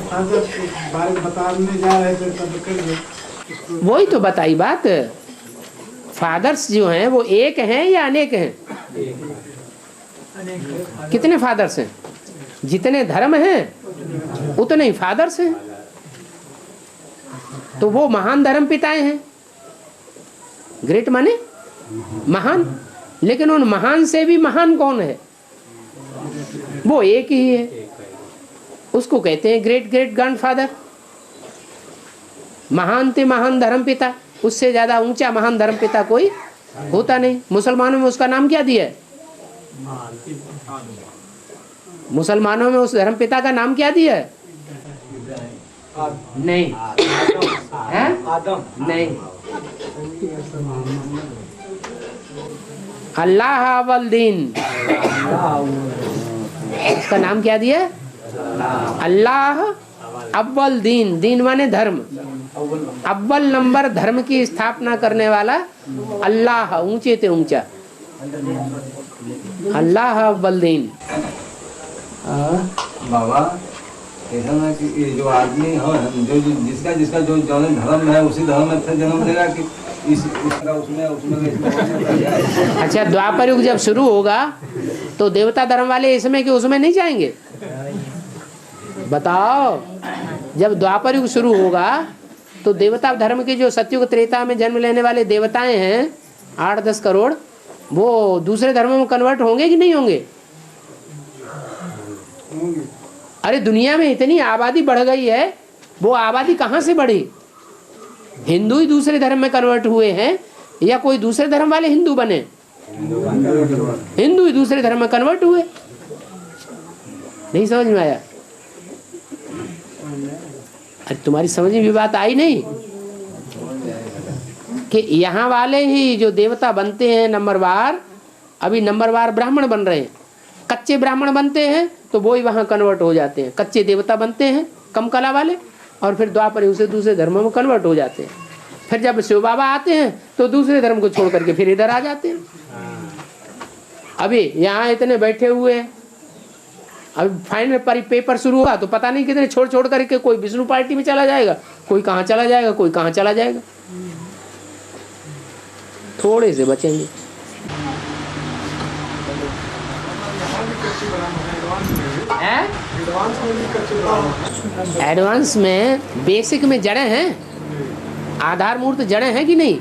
Speaker 6: फादर के बारे में बताने जा रहे थे तब
Speaker 1: वही तो बताई बात। फादर्स जो हैं वो एक हैं या अनेक हैं? कितने फादर्स हैं? जितने धर्म हैं उतने ही फादर्स हैं। तो वो महान धर्म पिताएं हैं। ग्रेट माने महान, लेकिन उन महान से भी महान कौन है? वो एक ही है, उसको कहते हैं ग्रेट ग्रेट ग्रैंडफादर। महान ते महान धर्म पिता, उससे ज्यादा ऊंचा महान धर्म पिता कोई होता नहीं। मुसलमानों में उसका नाम क्या दिया है? मुसलमानों में उस धर्म पिता का नाम क्या दिया है? नहीं है? नहीं, अल्लाह अव्वल दीन, उसका नाम क्या दिया? अल्लाह अव्वल दीन। दीन माने धर्म, अव्वल नंबर धर्म की स्थापना करने वाला अल्लाह, ऊंचे ते ऊंचा अल्लाह अव्वल दीन।
Speaker 8: बाबा ऐसा ना कि ये जो आदमी है जो जिसका जिसका जो धर्म है उसी धर्म में फिर जन्म लेगा कि इसका उसमें।
Speaker 1: अच्छा, द्वापर युग जब शुरू होगा तो देवता धर्म वाले इसमें कि उसमें नहीं जाएंगे? बताओ, जब द्वापर युग शुरू होगा तो देवता धर्म के जो सतयुग त्रेता में जन्म लेने वाले देवताएं हैं 8-10 करोड़, वो दूसरे धर्मों में कन्वर्ट होंगे कि नहीं होंगे? अरे दुनिया में इतनी आबादी बढ़ गई है, वो आबादी कहाँ से बढ़ी? हिंदू ही दूसरे धर्म में कन्वर्ट हुए हैं या कोई दूसरे धर्म वाले हिंदू बने? हिंदू ही दूसरे धर्म में कन्वर्ट हुए। नहीं समझ में आया? अरे तुम्हारी समझ में भी बात आई नहीं कि यहाँ वाले ही जो देवता बनते हैं नंबरवार, अभी नंबरवार ब्राह्मण बन रहे हैं। कच्चे ब्राह्मण बनते हैं तो वो ही वहाँ कन्वर्ट हो जाते हैं, कच्चे देवता बनते हैं कम कला वाले, और फिर द्वापर उसे दूसरे धर्मों में कन्वर्ट हो जाते हैं। फिर जब शिव बाबा आते हैं तो दूसरे धर्म को छोड़ करके फिर इधर आ जाते हैं। अभी यहाँ इतने बैठे हुए हैं, अभी फाइनल पेपर शुरू हुआ तो पता नहीं कितने छोड़ छोड़ करके कोई विष्णु पार्टी में चला जाएगा, कोई कहाँ चला जाएगा, कोई कहाँ चला जाएगा। थोड़े से बचेंगे। एडवांस में बेसिक में जड़ें हैं, आधारमूर्त जड़ें हैं कि नहीं?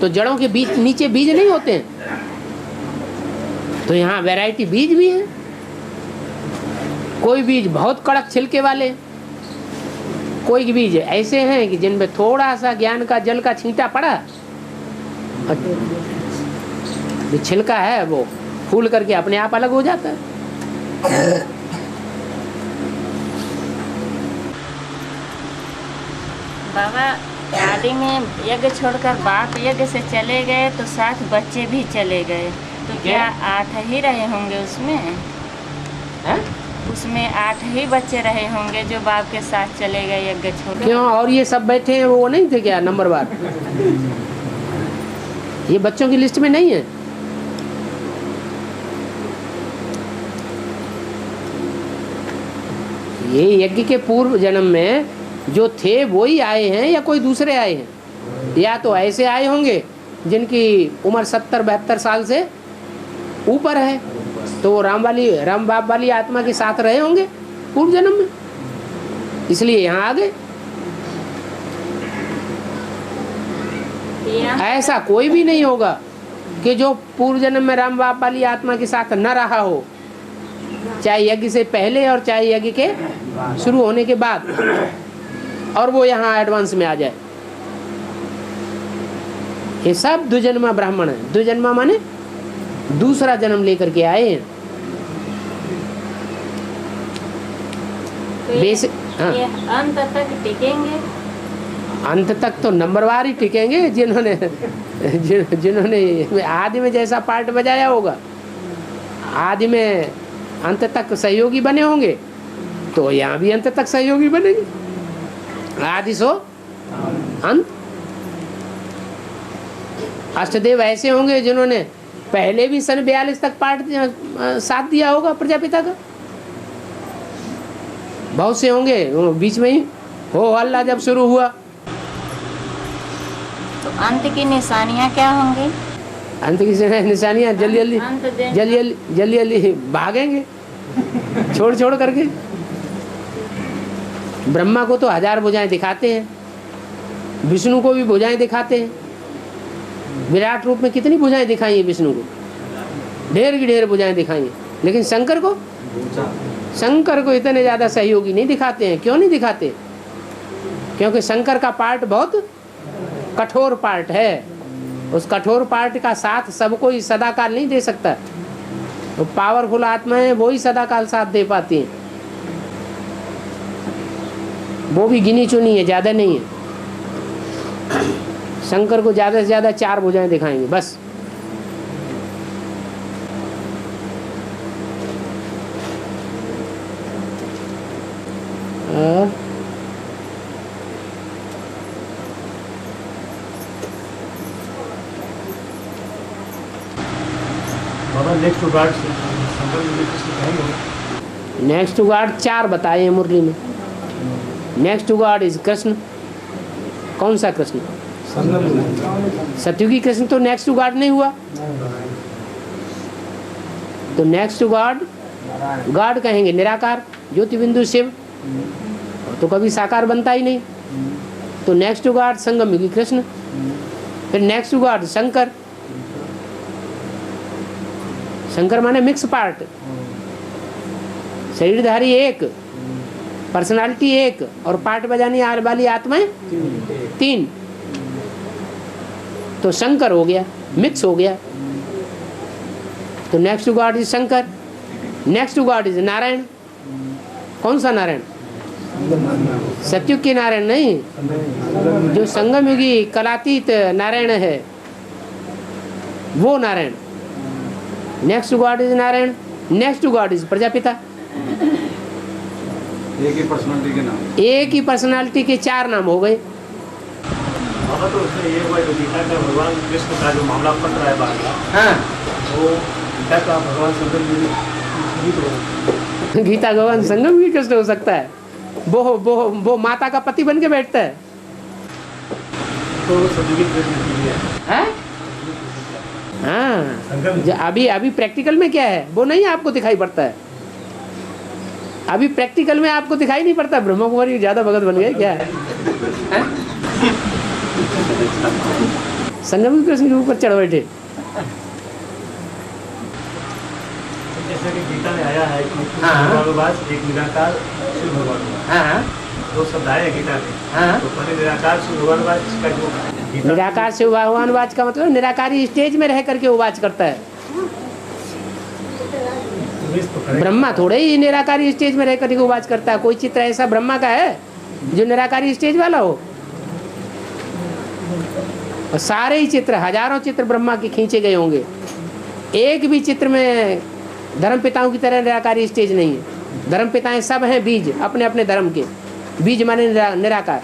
Speaker 1: तो जड़ों के बीच नीचे बीज नहीं होते हैं, तो यहाँ वैरायटी बीज भी है। कोई बीज बहुत कड़क छिलके वाले, कोई बीज ऐसे हैं कि जिनमें थोड़ा सा ज्ञान का जल का छींटा पड़ा, जो छिलका है वो फूल करके अपने आप अलग हो जाता है।
Speaker 4: बाबा आदि में यज्ञ छोड़कर बाप यज्ञ से चले गए तो 7 बच्चे भी चले गए, तो क्या 8 ही रहे होंगे उसमें?
Speaker 1: है?
Speaker 4: उसमें 8 ही बच्चे रहे होंगे जो बाप के साथ चले गए यज्ञ छोड़।
Speaker 1: क्यों? और ये सब बैठे हैं वो नहीं थे क्या नंबरवार? ये बच्चों की लिस्ट में नहीं है? ये यज्ञ के पूर्व जन्म में जो थे वो ही आए हैं या कोई दूसरे आए हैं? या तो ऐसे आए होंगे जिनकी उम्र 70-72 साल से ऊपर है, तो वो राम बाप वाली आत्मा के साथ रहे होंगे पूर्व जन्म में, इसलिए यहाँ आ गए। ऐसा कोई भी नहीं होगा कि जो पूर्व जन्म में राम बाप वाली आत्मा के साथ न रहा हो, चाहे यज्ञ से पहले और चाहे यज्ञ के शुरू होने के बाद, और वो यहाँ एडवांस में आ जाए। ये सब द्विजन्मा ब्राह्मण है। द्विजन्मा माने दूसरा जन्म लेकर के आए हैं।
Speaker 4: तो ये अंत तक टिकेंगे?
Speaker 1: अंत तक तो नंबरवार ही टिकेंगे जिन्होंने आदि में जैसा पार्ट बजाया होगा, आदि में अंत तक सहयोगी बने होंगे, तो यहाँ भी अंत तक सहयोगी बनेंगे। आदि सो अंत। अष्टदेव ऐसे होंगे जिन्होंने पहले भी सन 42 तक पार्ट साथ दिया होगा प्रजापिता का। बहुत से होंगे बीच में ही हो हल्ला जब शुरू हुआ।
Speaker 4: तो अंत की निशानियाँ क्या होंगी?
Speaker 1: अंत की निशानियाँ जल्दी भागेंगे छोड़ छोड़ करके। ब्रह्मा को तो 1000 भुजाएं दिखाते हैं, विष्णु को भी भुजाएं दिखाते हैं। विराट रूप में कितनी भुजाएं दिखाई है विष्णु को? ढेर की ढेर भुजाएं दिखाई हैं। लेकिन शंकर को इतने ज़्यादा सहयोगी नहीं दिखाते हैं। क्यों नहीं दिखाते? क्योंकि शंकर का पार्ट बहुत कठोर पार्ट है। उस कठोर पार्ट का साथ सबको ही सदाकाल नहीं दे सकता। तो पावरफुल आत्माएं वो ही सदाकाल साथ दे पाती हैं, वो भी गिनी चुनी है, ज़्यादा नहीं है। शंकर को ज़्यादा से ज़्यादा 4 भुजाएं दिखाएंगे बस।
Speaker 7: Next to God Shankar ji Krishna कहेंगे।
Speaker 1: नेक्स्ट टू गॉड 4 बताए हैं मुरली में। Next to God is Krishna. कौन सा कृष्ण? सत्युगी कृष्ण तो नेक्स्ट टू गॉड नहीं हुआ। तो नेक्स्ट टू गॉड कहेंगे निराकार ज्योति बिंदु शिव, तो कभी साकार बनता ही नहीं। तो नेक्स्ट टू गॉड संगम युगी कृष्ण। फिर next to God Shankar, Shankar माने मिक्स पार्ट, शरीरधारी एक, पर्सनालिटी एक, और पार्ट बजाने वाली आत्माएं 3। तो शंकर हो गया, मिक्स हो गया। तो next to God is Shankar, next to God is Narayan. कौन सा नारायण? सत्युग की नारायण नहीं, जो संगम युगी कलातीत नारायण है, वो Narayan. Next to God is Narayan, next to God is Prajapita.
Speaker 6: एक ही पर्सनालिटी के नाम,
Speaker 1: एक ही पर्सनालिटी के 4 नाम हो गए।
Speaker 7: बाबा तो उसमें ये हुआ जो गीता का भगवान कृष्ण का जो मामला पड़ रहा है बार बार,
Speaker 1: हाँ,
Speaker 7: वो गीता का भगवान शंकर जी
Speaker 1: गीता भगवान संगम भी कृष्ण हो सकता है। वो माता का पति बन के बैठता है।
Speaker 7: तो सतयुगी कृष्ण जी है।
Speaker 1: हैं? हाँ, अभी प्रैक्टिकल में क्या है वो नहीं आपको दिखाई पड़ता है। अभी प्रैक्टिकल में आपको दिखाई नहीं पड़ता। ब्रह्मा कुमारी ज्यादा भगत बन गए क्या है? संगम कृष्ण के ऊपर चढ़ बैठे।
Speaker 7: जैसे कि गीता में आया है कि
Speaker 1: हाँ।
Speaker 7: भगवान एक निराकार शिव भगवान,
Speaker 1: हाँ,
Speaker 7: दो शब्द आए हैं गीता में।
Speaker 1: हाँ।
Speaker 7: तो पहले निराकार शिव भगवान का जो
Speaker 1: निराकार से भगवान वाच का मतलब निराकारी स्टेज में रह करके वाच करता है। ब्रह्मा थोड़े ही निराकारी स्टेज में रह करके वाच करता है। कोई चित्र ऐसा ब्रह्मा का है जो निराकारी स्टेज वाला हो? और सारे ही चित्र, हजारों चित्र ब्रह्मा के खींचे गए होंगे, एक भी चित्र में धर्म पिताओं की तरह निराकारी स्टेज नहीं है। धर्म पिताएं सब हैं बीज, अपने अपने धर्म के बीज माने निराकार।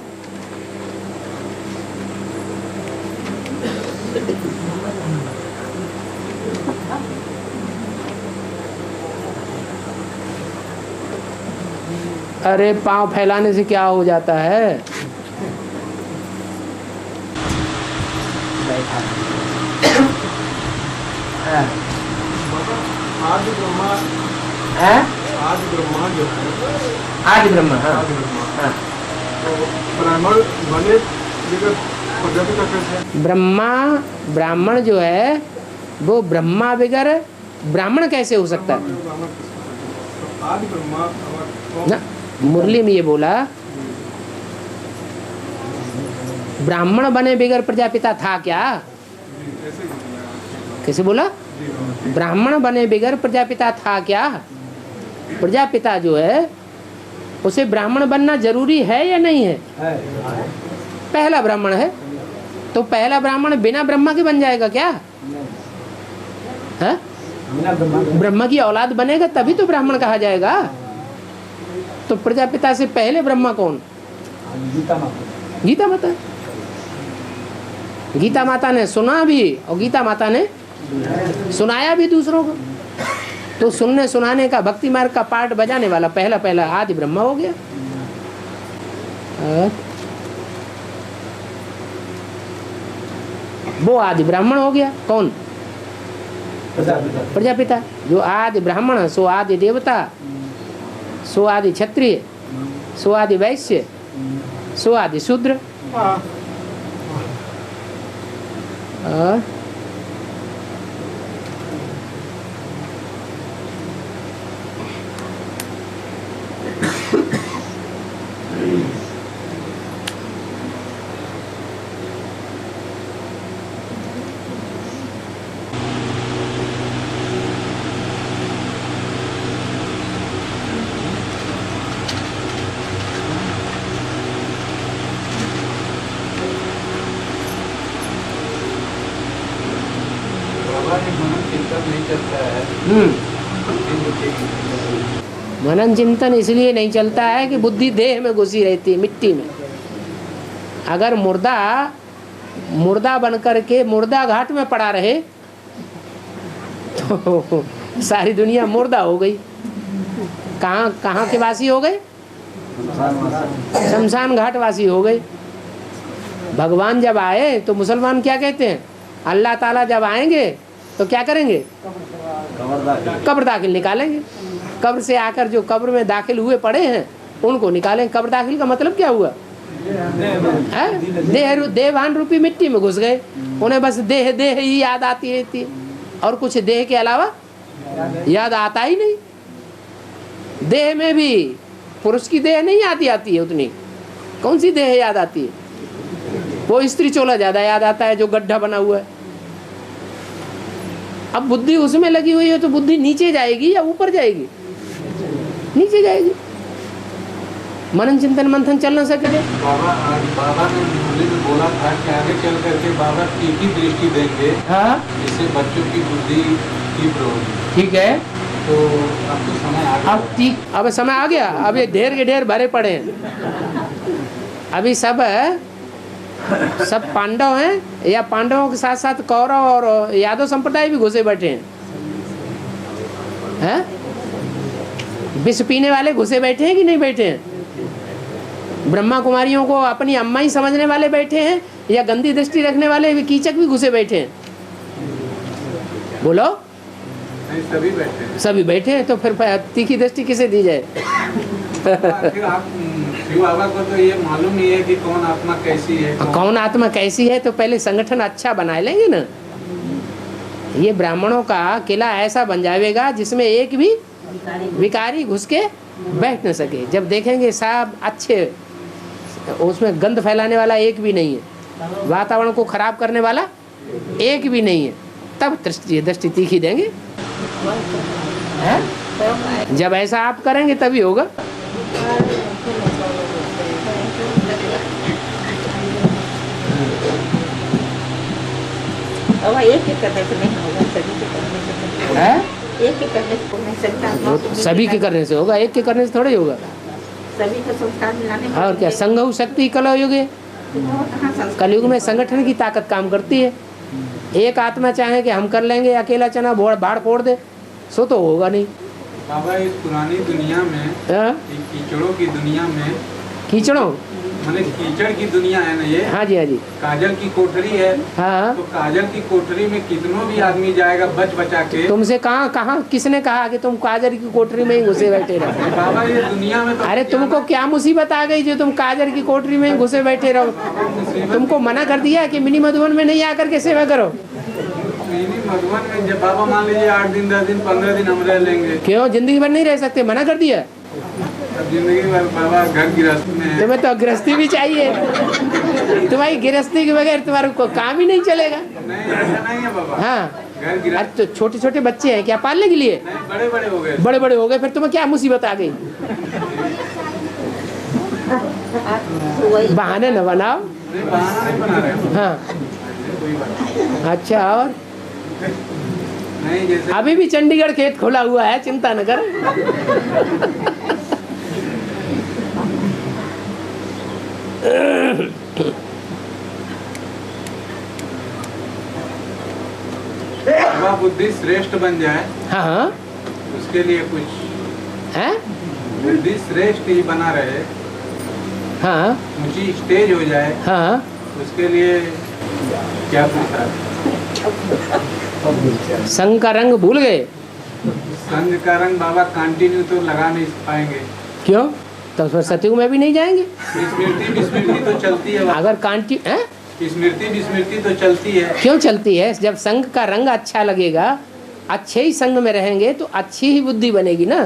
Speaker 1: अरे पांव फैलाने से क्या हो जाता है?
Speaker 6: आदि ब्रह्मा,
Speaker 1: है?
Speaker 6: आदि ब्रह्मा जो है,
Speaker 1: आदि ब्रह्मा, हाँ,
Speaker 6: आदि ब्रह्मा,
Speaker 1: हाँ।
Speaker 6: तो ब्राह्मण बने लेकर प्रजापिता कैसे?
Speaker 1: ब्राह्मण जो है वो ब्रह्मा बगैर ब्राह्मण कैसे हो सकता है?
Speaker 6: तो आदि ब्रह्मा
Speaker 1: ना, मुरली में ये बोला ब्राह्मण बने बगैर प्रजापिता था क्या? कैसे बोला? ब्राह्मण बने बगैर प्रजापिता था क्या? प्रजापिता जो है उसे ब्राह्मण बनना जरूरी है या नहीं है? पहला ब्राह्मण है, तो पहला ब्राह्मण बिना ब्रह्मा के बन जाएगा क्या? है? ब्रह्मा की औलाद बनेगा तभी तो ब्राह्मण कहा जाएगा। तो प्रजापिता से पहले ब्रह्मा कौन? गीता माता। गीता माता ने सुना भी और गीता माता ने सुनाया भी दूसरों को। तो सुनने सुनाने का, भक्ति मार्ग का पार्ट बजाने वाला पहला आदि ब्रह्मा हो गया। वो आदि ब्राह्मण हो गया। कौन? प्रजापिता। जो आदि ब्राह्मण सो आदि देवता, सो आदि क्षत्रिय, सो आदि वैश्य, सो आदि शूद्र। मनन चिंतन इसलिए नहीं चलता है कि बुद्धि देह में घुसी रहती है, मिट्टी में। अगर मुर्दा बन करके मुर्दा घाट में पड़ा रहे तो सारी दुनिया मुर्दा हो गई। कहाँ के वासी हो गए? शमशान घाट वासी हो गए। भगवान जब आए तो मुसलमान क्या कहते हैं? अल्लाह ताला जब आएंगे तो क्या करेंगे? कब्र दाखिल निकालेंगे। कब्र से आकर जो कब्र में दाखिल हुए पड़े हैं उनको निकालें। कब्र दाखिल का मतलब क्या हुआ? देहवान रूपी मिट्टी में घुस गए। उन्हें बस देह ही याद आती रहती है और कुछ देह के अलावा याद आता ही नहीं। देह में भी पुरुष की देह नहीं आती है उतनी, कौन सी देह याद आती है? वो स्त्री चोला ज्यादा याद आता है जो गड्ढा बना हुआ है। अब बुद्धि उसमें लगी हुई है तो बुद्धि नीचे जाएगी या ऊपर जाएगी? नीचे जाएगी। मनन चिंतन मंथन चल ना सके।
Speaker 8: बाबा ने मुरली में बोला था कि आगे चल करके बाबा तीखी दृष्टि देंगे,
Speaker 1: हाँ,
Speaker 8: जिससे बच्चों की बुद्धि तीव्र होगी।
Speaker 1: ठीक है,
Speaker 8: तो अब तो समय आ गया।
Speaker 1: अब समय आ गया। अब ये ढेर के ढेर भरे पड़े हैं। अभी सब पांडव हैं, या पांडवों के साथ साथ कौरव और यादव संप्रदाय भी घुसे बैठे हैं। विष पीने वाले घुसे बैठे हैं कि नहीं बैठे हैं? ब्रह्मा कुमारियों को अपनी अम्मा ही समझने वाले बैठे हैं, या गंदी दृष्टि रखने वाले कीचक भी घुसे बैठे हैं? बोलो।
Speaker 8: नहीं, सभी बैठे हैं।
Speaker 1: सभी बैठे हैं, तो फिर तीखी दृष्टि किसे दी जाए?
Speaker 8: फिर आप शिव बाबा को तो ये मालूम नहीं है कि कौन आत्मा कैसी है।
Speaker 1: कौन आत्मा कैसी है तो पहले संगठन अच्छा बना लेंगे ना। ये ब्राह्मणों का किला ऐसा बन जाएगा जिसमें एक भी विकारी घुस के बैठ न सके। जब देखेंगे सब अच्छे, उसमें गंध फैलाने वाला एक भी नहीं है, वातावरण को खराब करने वाला एक भी नहीं है, तब दृष्टि तीखी देंगे। जब ऐसा आप करेंगे तभी होगा।
Speaker 3: एक के करने से नहीं होगा, सभी के करने से है? एक के करने से नहीं सकता।
Speaker 1: सभी के करने से होगा, एक के करने से थोड़ा ही होगा।
Speaker 3: सभी को संस्कार मिलाने।
Speaker 1: और क्या, संघ शक्ति कलयुग है। कलयुग में संगठन की ताकत काम करती है। एक आत्मा चाहे कि हम कर लेंगे, अकेला चना बाढ़ फोड़ दे, सो तो होगा नहीं।
Speaker 8: बाबा इस पुरानी दुनिया में, कीचड़ों की दुनिया में,
Speaker 1: कीचड़ों
Speaker 8: माने कीचड़ की दुनिया है ना ये।
Speaker 1: हाँ जी, हाँ जी।
Speaker 8: काजल की कोठरी है।
Speaker 1: हाँ,
Speaker 8: तो काजल की कोठरी में कितनों भी आदमी जाएगा बचा के।
Speaker 1: तुमसे कहाँ किसने कहा कि तुम काजल की कोठरी में ही घुसे बैठे रहो?
Speaker 8: बाबा ये दुनिया में तो
Speaker 1: अरे तुमको क्या मुसीबत आ गई जो तुम काजल की कोठरी में ही घुसे बैठे रहो? तुमको मना कर दिया कि मिनी मधुबन में नहीं आकर के सेवा करो।
Speaker 8: मिनी मधुबन में जब बाबा मान लीजिए 8 दिन 10 दिन 15 दिन हम रह लेंगे।
Speaker 1: क्यों, जिंदगी भर नहीं रह सकते? मना कर दिया।
Speaker 8: जिंदगी भर बाबा घर गृहस्थी में।
Speaker 1: तुम्हें तो गृहस्थी भी चाहिए। तुम्हारी गृहस्थी के बगैर तुम्हारा को काम ही नहीं चलेगा।
Speaker 8: नहीं, ऐसा नहीं है बाबा।
Speaker 1: हाँ,
Speaker 8: घर गृहस्थी।
Speaker 1: तो छोटे छोटे बच्चे हैं क्या पालने के लिए?
Speaker 8: नहीं, बड़े बड़े हो गए।
Speaker 1: बड़े बड़े हो गए, फिर तुम्हें क्या मुसीबत आ गई? बहाने न बनाओ।
Speaker 8: बहाना नहीं बना रहे।
Speaker 1: हाँ, अच्छा। और
Speaker 8: नहीं, जैसे
Speaker 1: अभी भी चंडीगढ़ खेत खोला हुआ है, चिंता न कर।
Speaker 8: बाबा बुद्धि श्रेष्ठ बन जाए।
Speaker 1: हाँ हाँ,
Speaker 8: उसके लिए कुछ
Speaker 1: है?
Speaker 8: बुद्धि श्रेष्ठ ही बना रहे,
Speaker 1: हाँ,
Speaker 8: ऊंची स्टेज हो जाए।
Speaker 1: हाँ,
Speaker 8: उसके लिए क्या पूछा?
Speaker 1: संग का रंग भूल गए?
Speaker 8: संग का रंग बाबा कंटिन्यू तो लगा नहीं पाएंगे।
Speaker 1: क्यों? तो फिर सतयुग में भी नहीं जाएंगे।
Speaker 8: स्मृति विस्मृति तो चलती है।
Speaker 1: अगर कांटी है,
Speaker 8: स्मृति विस्मृति तो चलती है।
Speaker 1: क्यों चलती है? जब संग का रंग अच्छा लगेगा, अच्छे ही संग में रहेंगे तो अच्छी ही बुद्धि बनेगी ना।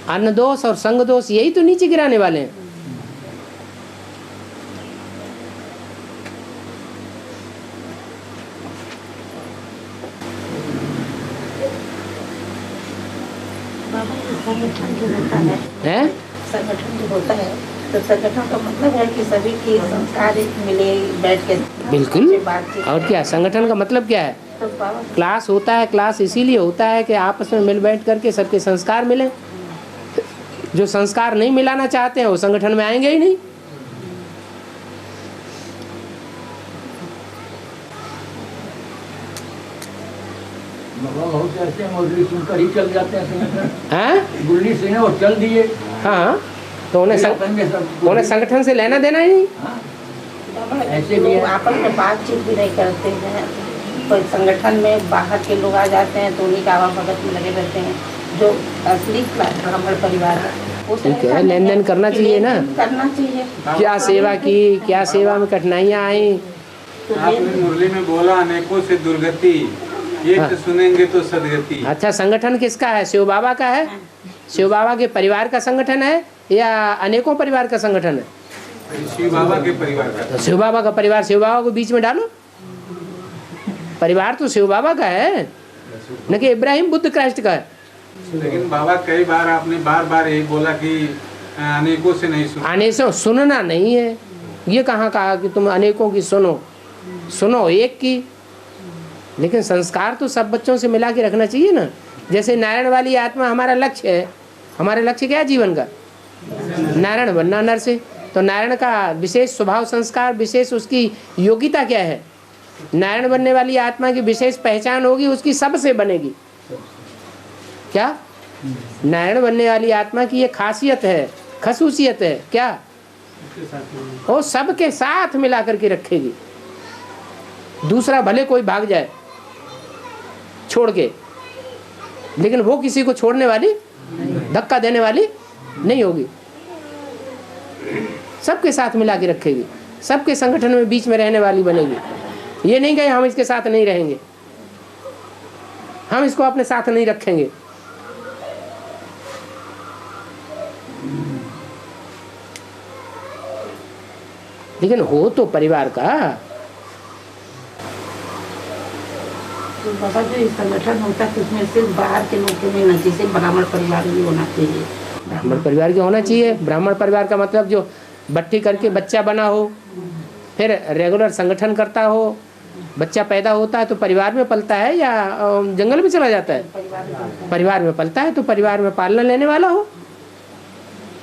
Speaker 1: अन्न दोष और संग दोष यही तो नीचे गिराने वाले हैं।
Speaker 3: संगठन जो होता है, संगठन जो होता है, तो संगठन का मतलब है कि सभी की संस्कार मिले बैठ के।
Speaker 1: बिल्कुल। और क्या, संगठन का मतलब क्या है?
Speaker 3: तो
Speaker 1: क्लास होता है, क्लास इसीलिए होता है कि आपस में मिल बैठ करके सबके संस्कार मिले। जो संस्कार नहीं मिलाना चाहते हैं वो संगठन में आएंगे ही नहीं।
Speaker 5: बहुत ऐसे मुरली सुनकर ही चल जाते हैं संगठन।
Speaker 1: हैं?
Speaker 5: गुल्ली सुने और चल दिए।
Speaker 1: हाँ, तो उन्हें संगठन से लेना देना ही नहीं।
Speaker 3: ऐसे लोग आपस में बातचीत भी नहीं करते हैं। तो संगठन में बाहर के लोग आ जाते हैं तो उन्हीं का आवाम भगत में लगे रहते हैं। जो असली ब्राह्मण परिवार है
Speaker 1: ठीक है, लेन देन करना चाहिए ना।
Speaker 3: करना चाहिए।
Speaker 1: क्या सेवा की, क्या सेवा में कठिनाइयाँ आई।
Speaker 8: आपने मुरली में बोला अनेकों से दुर्गति,
Speaker 6: एक सुनेंगे तो सदगति।
Speaker 1: अच्छा, संगठन किसका है? शिव बाबा का है? शिव बाबा के परिवार का संगठन है या अनेकों परिवार का संगठन है?
Speaker 6: शिव बाबा के परिवार का।
Speaker 1: तो शिव बाबा का परिवार, शिव बाबा को बीच में डालो। परिवार तो शिव बाबा का है, न कि इब्राहिम बुद्ध क्राइस्ट का है।
Speaker 6: लेकिन बाबा कई बार आपने बार यही बोला कि अनेकों से नहीं सुना।
Speaker 1: अनेकों सुनना नहीं है, ये कहाँ कहा कि तुम अनेकों की सुनो? सुनो एक की, लेकिन संस्कार तो सब बच्चों से मिला के रखना चाहिए ना। जैसे नारायण वाली आत्मा हमारा लक्ष्य है। हमारा लक्ष्य क्या है जीवन का? नारायण बनना नर से। तो नारायण का विशेष स्वभाव संस्कार, विशेष उसकी योग्यता क्या है? नारायण बनने वाली आत्मा की विशेष पहचान होगी, उसकी सबसे बनेगी। क्या? नारायण बनने वाली आत्मा की ये खासियत है, खसूसियत है। क्या? वो सबके साथ मिला करके रखेगी। दूसरा भले कोई भाग जाए छोड़ के, लेकिन वो किसी को छोड़ने वाली, धक्का देने वाली नहीं होगी। सबके साथ मिला के रखेगी, सबके संगठन में बीच में रहने वाली बनेगी। ये नहीं कहे हम इसके साथ नहीं रहेंगे, हम इसको अपने साथ नहीं रखेंगे। लेकिन हो तो परिवार का।
Speaker 3: तो बाबा जो ये संगठन होता है उसमें सिर्फ बाहर के लोग के नहीं, जैसे ब्राह्मण परिवार भी होना चाहिए।
Speaker 1: ब्राह्मण परिवार के होना चाहिए। ब्राह्मण परिवार का मतलब जो बट्टी करके बच्चा बना हो, फिर रेगुलर संगठन करता हो, बच्चा पैदा होता है तो परिवार में पलता है या जंगल में चला जाता है? परिवार में पलता है, तो परिवार में पालना लेने वाला हो।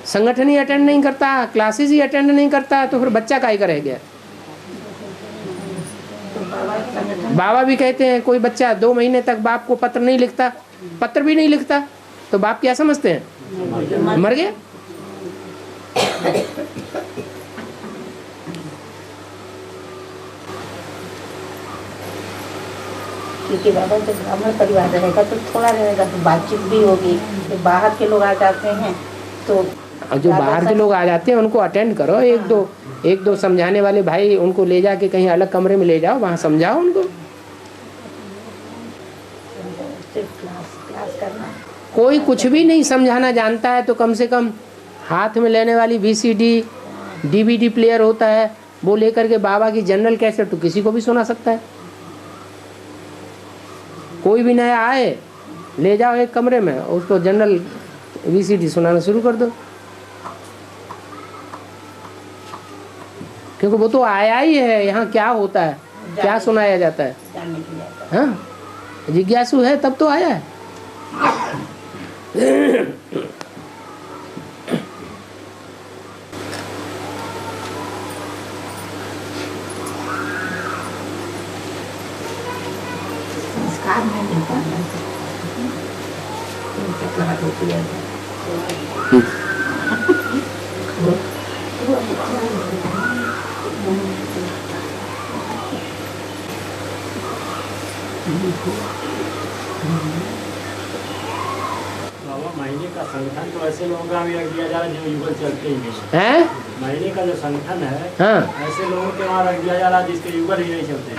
Speaker 1: संगठन ही अटेंड नहीं करता, क्लासेस ही अटेंड नहीं करता, तो फिर बच्चा काहे का रह गया? बाबा भी कहते हैं कोई बच्चा 2 महीने तक बाप को पत्र नहीं लिखता, पत्र भी नहीं लिखता, तो बाप क्या समझते हैं? मर गया।
Speaker 3: क्योंकि बाबा जब ब्राह्मण परिवार रहेगा तो थोड़ा रहेगा, तो बातचीत भी होगी। तो बाहर के लोग आ जाते हैं तो
Speaker 1: जो बाहर के लोग आ जाते हैं उनको अटेंड करो। एक दो समझाने वाले भाई उनको ले जाके कहीं अलग कमरे में ले जाओ, वहाँ समझाओ उनको।
Speaker 3: क्लास करना।
Speaker 1: कोई कुछ भी नहीं समझाना जानता है तो कम से कम हाथ में लेने वाली VCD DVD प्लेयर होता है, वो लेकर के बाबा की जनरल कैसेट तो किसी को भी सुना सकता है। कोई भी नया आए, ले जाओ एक कमरे में, उसको जनरल VCD सुनाना शुरू कर दो, क्योंकि वो तो आया ही है यहाँ क्या होता है, क्या सुनाया जाता है। हाँ, जिज्ञासु है तब तो आया है।
Speaker 3: संस्कार में मिलता है होती है।
Speaker 7: महीने का संगठन तो ऐसे लोगों का भी रख दिया जा रहा है जो युगल चलते ही नहीं
Speaker 1: हैं।
Speaker 7: महीने का जो संगठन है,
Speaker 1: हाँ,
Speaker 7: ऐसे लोगों के वहाँ रख दिया जा रहा है जिसके युगल ही नहीं चलते,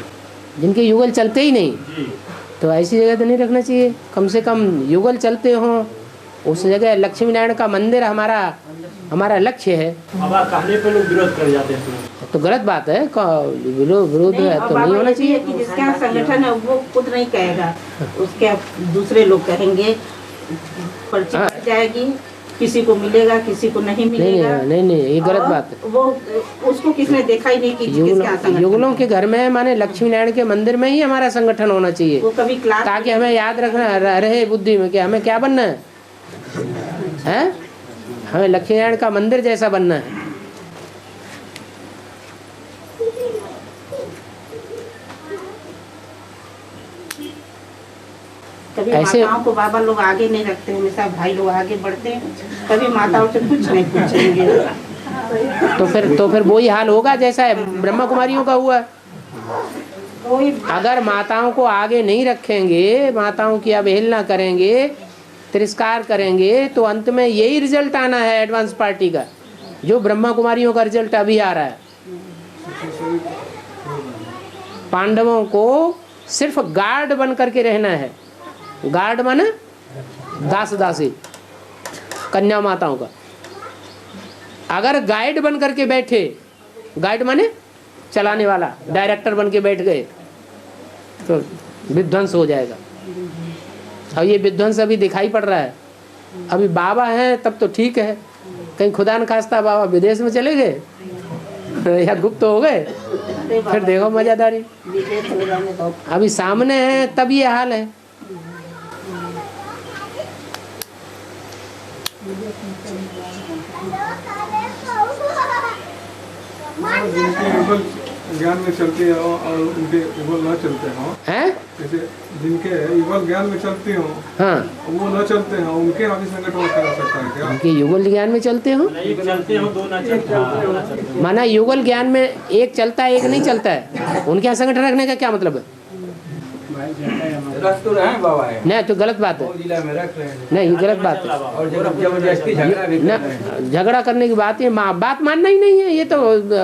Speaker 1: जिनके युगल चलते ही नहीं।
Speaker 7: जी।
Speaker 1: तो ऐसी जगह तो नहीं रखना चाहिए। कम से कम युगल चलते हों, उस जगह लक्ष्मी नारायण का मंदिर हमारा लक्ष्य है।
Speaker 7: बाबा कहने पे लोग विरोध कर जाते हैं,
Speaker 1: तो गलत बात है। विरोध है तो नहीं होना चाहिए।
Speaker 3: कि जिसके यहाँ संगठन है वो खुद नहीं कहेगा, उसके दूसरे लोग कहेंगे, पर्ची बढ़ जाएगी, किसी को मिलेगा किसी को नहीं मिलेगा।
Speaker 1: नहीं, ये गलत बात है।
Speaker 3: वो उसको किसने देखा ही नहीं कि किसके यहाँ संगठन।
Speaker 1: युगलों के घर में माने लक्ष्मी नारायण के मंदिर में ही हमारा संगठन होना चाहिए।
Speaker 3: वो कभी क्लास,
Speaker 1: ताकि हमें याद रखना रहे बुद्धि में कि हमें क्या बनना है, हमें लक्ष्मी नारायण का मंदिर जैसा बनना है।
Speaker 3: कभी
Speaker 1: ऐसे
Speaker 3: माताओं को बाबा लोग आगे नहीं रखते, हमेशा भाई लोग आगे बढ़ते हैं, कभी माताओं से कुछ नहीं पूछेंगे।
Speaker 1: तो फिर वही हाल होगा जैसा है ब्रह्मा कुमारियों का हुआ।
Speaker 3: कोई
Speaker 1: अगर माताओं को आगे नहीं रखेंगे, माताओं की अवहेलना करेंगे, तिरस्कार करेंगे, तो अंत में यही रिजल्ट आना है एडवांस पार्टी का, जो ब्रह्मा कुमारियों का रिजल्ट अभी आ रहा है। पांडवों को सिर्फ गार्ड बन करके रहना है। गार्ड माने दास दासी कन्या माताओं का। अगर गाइड बन करके बैठे, गाइड माने चलाने वाला, डायरेक्टर बन के बैठ गए तो विध्वंस हो जाएगा। अब ये विध्वंस अभी दिखाई पड़ रहा है। अभी बाबा हैं तब तो ठीक है, कहीं खुदा न खास्ता बाबा विदेश में चले गए या गुप्त हो गए, फिर देखो मजादारी। अभी सामने है तब ये हाल है।
Speaker 6: जिनके युगल ज्ञान में चलते हो और उनके युगल न चलते हो,
Speaker 1: हैं?
Speaker 6: जैसे जिनके युगल ज्ञान में चलते हो,
Speaker 1: हाँ,
Speaker 6: वो न चलते हो, उनके आदि संगठन में कर सकता है क्या?
Speaker 1: उनके युगल ज्ञान में चलते हो,
Speaker 7: चलते हो, दो ना चलते हो।
Speaker 1: माना युगल ज्ञान में एक चलता है एक नहीं चलता है, उनके यहाँ संगठन रखने का क्या मतलब है?
Speaker 8: रख तो रहे हैं बाबा है,
Speaker 1: नहीं तो गलत बात है।
Speaker 8: जिला में रख रहे हैं,
Speaker 1: नहीं गलत बात है।
Speaker 8: और जबरदस्ती झगड़ा भी कर
Speaker 1: ना,
Speaker 8: रहे हैं।
Speaker 1: झगड़ा करने की बात है, बात मानना ही नहीं है। ये तो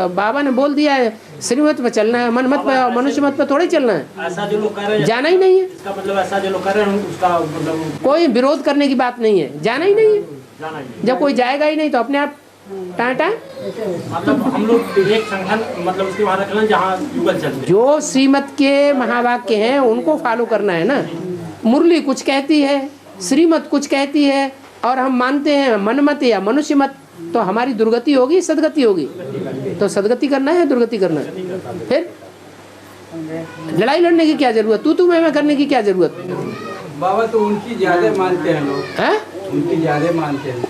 Speaker 1: बाबा ने बोल दिया है, श्रीमत पे चलना है, मन मत पे, मनुष्य मत पे थोड़े चलना है।
Speaker 7: ऐसा जो लोग कर रहे हैं,
Speaker 1: जाना ही नहीं है।
Speaker 7: इसका मतलब ऐसा जो लोग कर रहे हैं उसका मतलब
Speaker 1: कोई विरोध करने की बात नहीं है, जाना ही नहीं है।
Speaker 7: जाना ही नहीं।
Speaker 1: जब कोई जाएगा ही नहीं तो अपने आप टाटा।
Speaker 7: मतलब हम लोग एक संगठन मतलब उसके वहाँ रख लें जहाँ युगल चलते हैं।
Speaker 1: जो श्रीमत के महावाक्य हैं उनको फॉलो करना है ना। मुरली कुछ कहती है, श्रीमत कुछ कहती है, और हम मानते हैं मनमत या मनुष्य मत, तो हमारी दुर्गति होगी सदगति होगी। तो सदगति करना है दुर्गति करना है, फिर लड़ाई लड़ने की क्या जरूरत, तू मैं करने की क्या जरूरत?
Speaker 8: बाबा तो उनकी ज्यादा मानते हैं लोग,
Speaker 1: हैं?
Speaker 8: उनकी ज्यादा मानते हैं।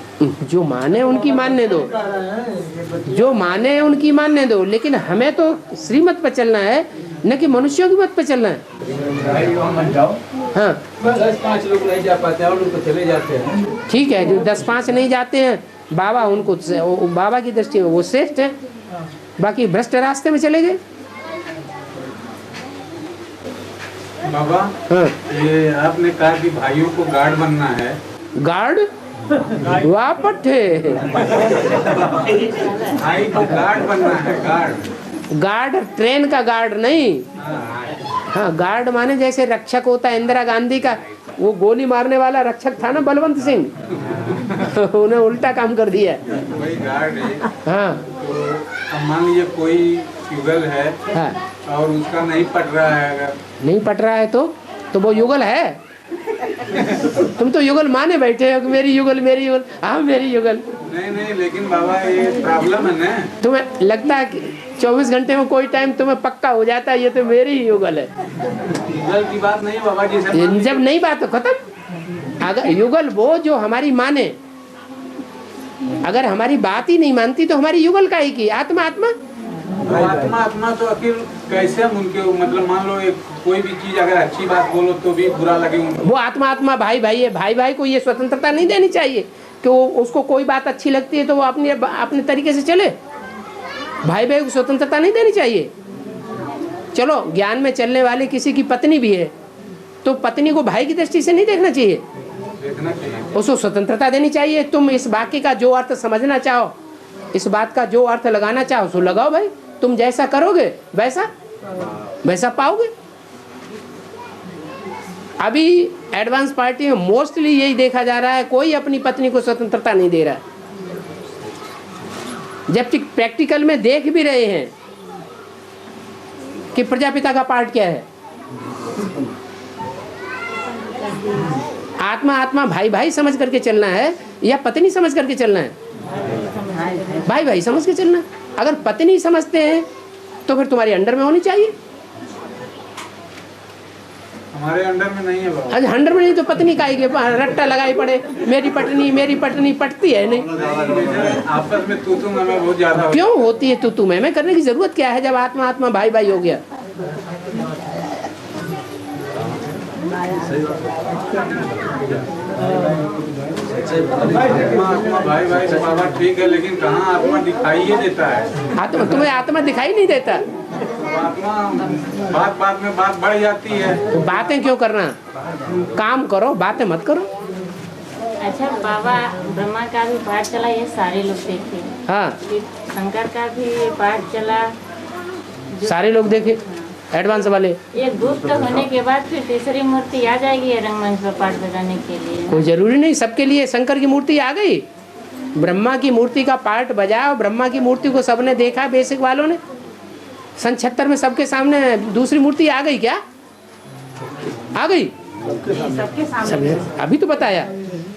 Speaker 1: जो माने उनकी मानने दो, जो माने उनकी मानने दो, लेकिन हमें तो श्रीमत पर चलना है, न कि मनुष्यों की मत पर चलना है। हाँ
Speaker 8: 10-5 लोग नहीं जा पाते हैं और लोग तो चले जाते हैं।
Speaker 1: ठीक है, जो 10-5 नहीं जाते हैं बाबा, उनको बाबा की दृष्टि में वो श्रेष्ठ है, बाकी भ्रष्ट रास्ते में चले गए।
Speaker 6: बाबा
Speaker 1: हाँ,
Speaker 6: ये आपने कहा कि भाइयों को गार्ड बनना है,
Speaker 1: गार्ड वापट है।
Speaker 6: भाई को गार्ड बनना है, गार्ड।
Speaker 1: गार्ड ट्रेन का गार्ड नहीं। हाँ, गार्ड माने जैसे रक्षक होता है, इंदिरा गांधी का वो गोली मारने वाला रक्षक था ना बलवंत सिंह, उन्हें उल्टा काम कर दिया।
Speaker 6: वही गार्ड है।
Speaker 1: हाँ
Speaker 6: तो अब मान लीजिए कोई युगल है
Speaker 1: हाँ,
Speaker 6: और उसका नहीं पट रहा है, अगर
Speaker 1: नहीं पट रहा है तो वो युगल है। तुम तो युगल माने बैठे हो कि मेरी युगल मेरी युगल, हाँ मेरी युगल।
Speaker 6: नहीं, लेकिन बाबा ये प्रॉब्लम है ना।
Speaker 1: तुम्हें लगता है कि 24 घंटे में कोई टाइम तुम्हें पक्का हो जाता है ये तो मेरी ही युगल है।
Speaker 6: युगल की बात नहीं बाबा जी से।
Speaker 1: जब नहीं बात तो खत्म। अगर युगल वो जो हमारी माने, अगर हमारी बात ही नहीं मानती तो हमारी युगल का ही की आत्मा आत्मा।
Speaker 6: आत्मा तो आखिर कैसे हम उनके मतलब मान लो एक कोई भी चीज अगर अच्छी बात बोलो तो भी बुरा लगे उनको।
Speaker 1: वो आत्मा भाई भाई है, भाई भाई को ये स्वतंत्रता नहीं देनी चाहिए कि वो उसको कोई बात अच्छी लगती है तो वो अपने तरीके से चले। भाई भाई को स्वतंत्रता नहीं देनी चाहिए। चलो ज्ञान में चलने वाले किसी की पत्नी भी है तो पत्नी को भाई की दृष्टि से नहीं देखना चाहिए, उसको स्वतंत्रता देनी चाहिए। तुम इस वाक्य का जो अर्थ समझना चाहो, इस बात का जो अर्थ लगाना चाहो सो लगाओ भाई, तुम जैसा करोगे वैसा पाओगे। अभी एडवांस पार्टी में मोस्टली यही देखा जा रहा है, कोई अपनी पत्नी को स्वतंत्रता नहीं दे रहा है, जबकि प्रैक्टिकल में देख भी रहे हैं कि प्रजापिता का पार्ट क्या है। आत्मा आत्मा भाई भाई समझ करके चलना है या पत्नी समझ करके चलना है? भाई भाई समझ के चलना। अगर पत्नी समझते हैं तो फिर तुम्हारे अंडर में होनी चाहिए।
Speaker 6: हमारे अंडर में नहीं है बाबा।
Speaker 1: आज अंडर में नहीं तो पत्नी काहेगी रट्टा लगाई पड़े, मेरी पत्नी पटती है नहीं।
Speaker 6: आपस में तू मैं बहुत ज्यादा
Speaker 1: क्यों होती है तू मैं करने की जरूरत क्या है जब आत्मा आत्मा भाई भाई हो गया।
Speaker 6: आत्मा भाई भाई से बाबा ठीक है, लेकिन कहाँ आत्मा दिखाई ही देता है।
Speaker 1: आत्मा तुम्हें आत्मा दिखाई नहीं देता।
Speaker 6: आत्मा बात में बात बढ़ जाती है।
Speaker 1: तो बातें क्यों करना, काम करो बातें मत करो।
Speaker 4: अच्छा बाबा, ब्रह्मा का भी पाठ चला, ये सारे लोग देखे।
Speaker 1: हाँ
Speaker 4: फिर शंकर का भी पाठ चला,
Speaker 1: सारे लोग देखे। एडवांस वाले।
Speaker 4: ये गुप्त होने के बाद फिर तीसरी मूर्ति आ जाएगी ये रंगमंच पर पाठ बजाने के लिए।
Speaker 1: कोई जरूरी नहीं, सबके लिए शंकर की मूर्ति आ गई। ब्रह्मा की मूर्ति का पार्ट बजाओ, ब्रह्मा की मूर्ति को सबने देखा, बेसिक वालों ने। सन 76 में सबके सामने दूसरी मूर्ति आ गई क्या? आ गई
Speaker 3: सबके सामने।
Speaker 1: अभी तो बताया,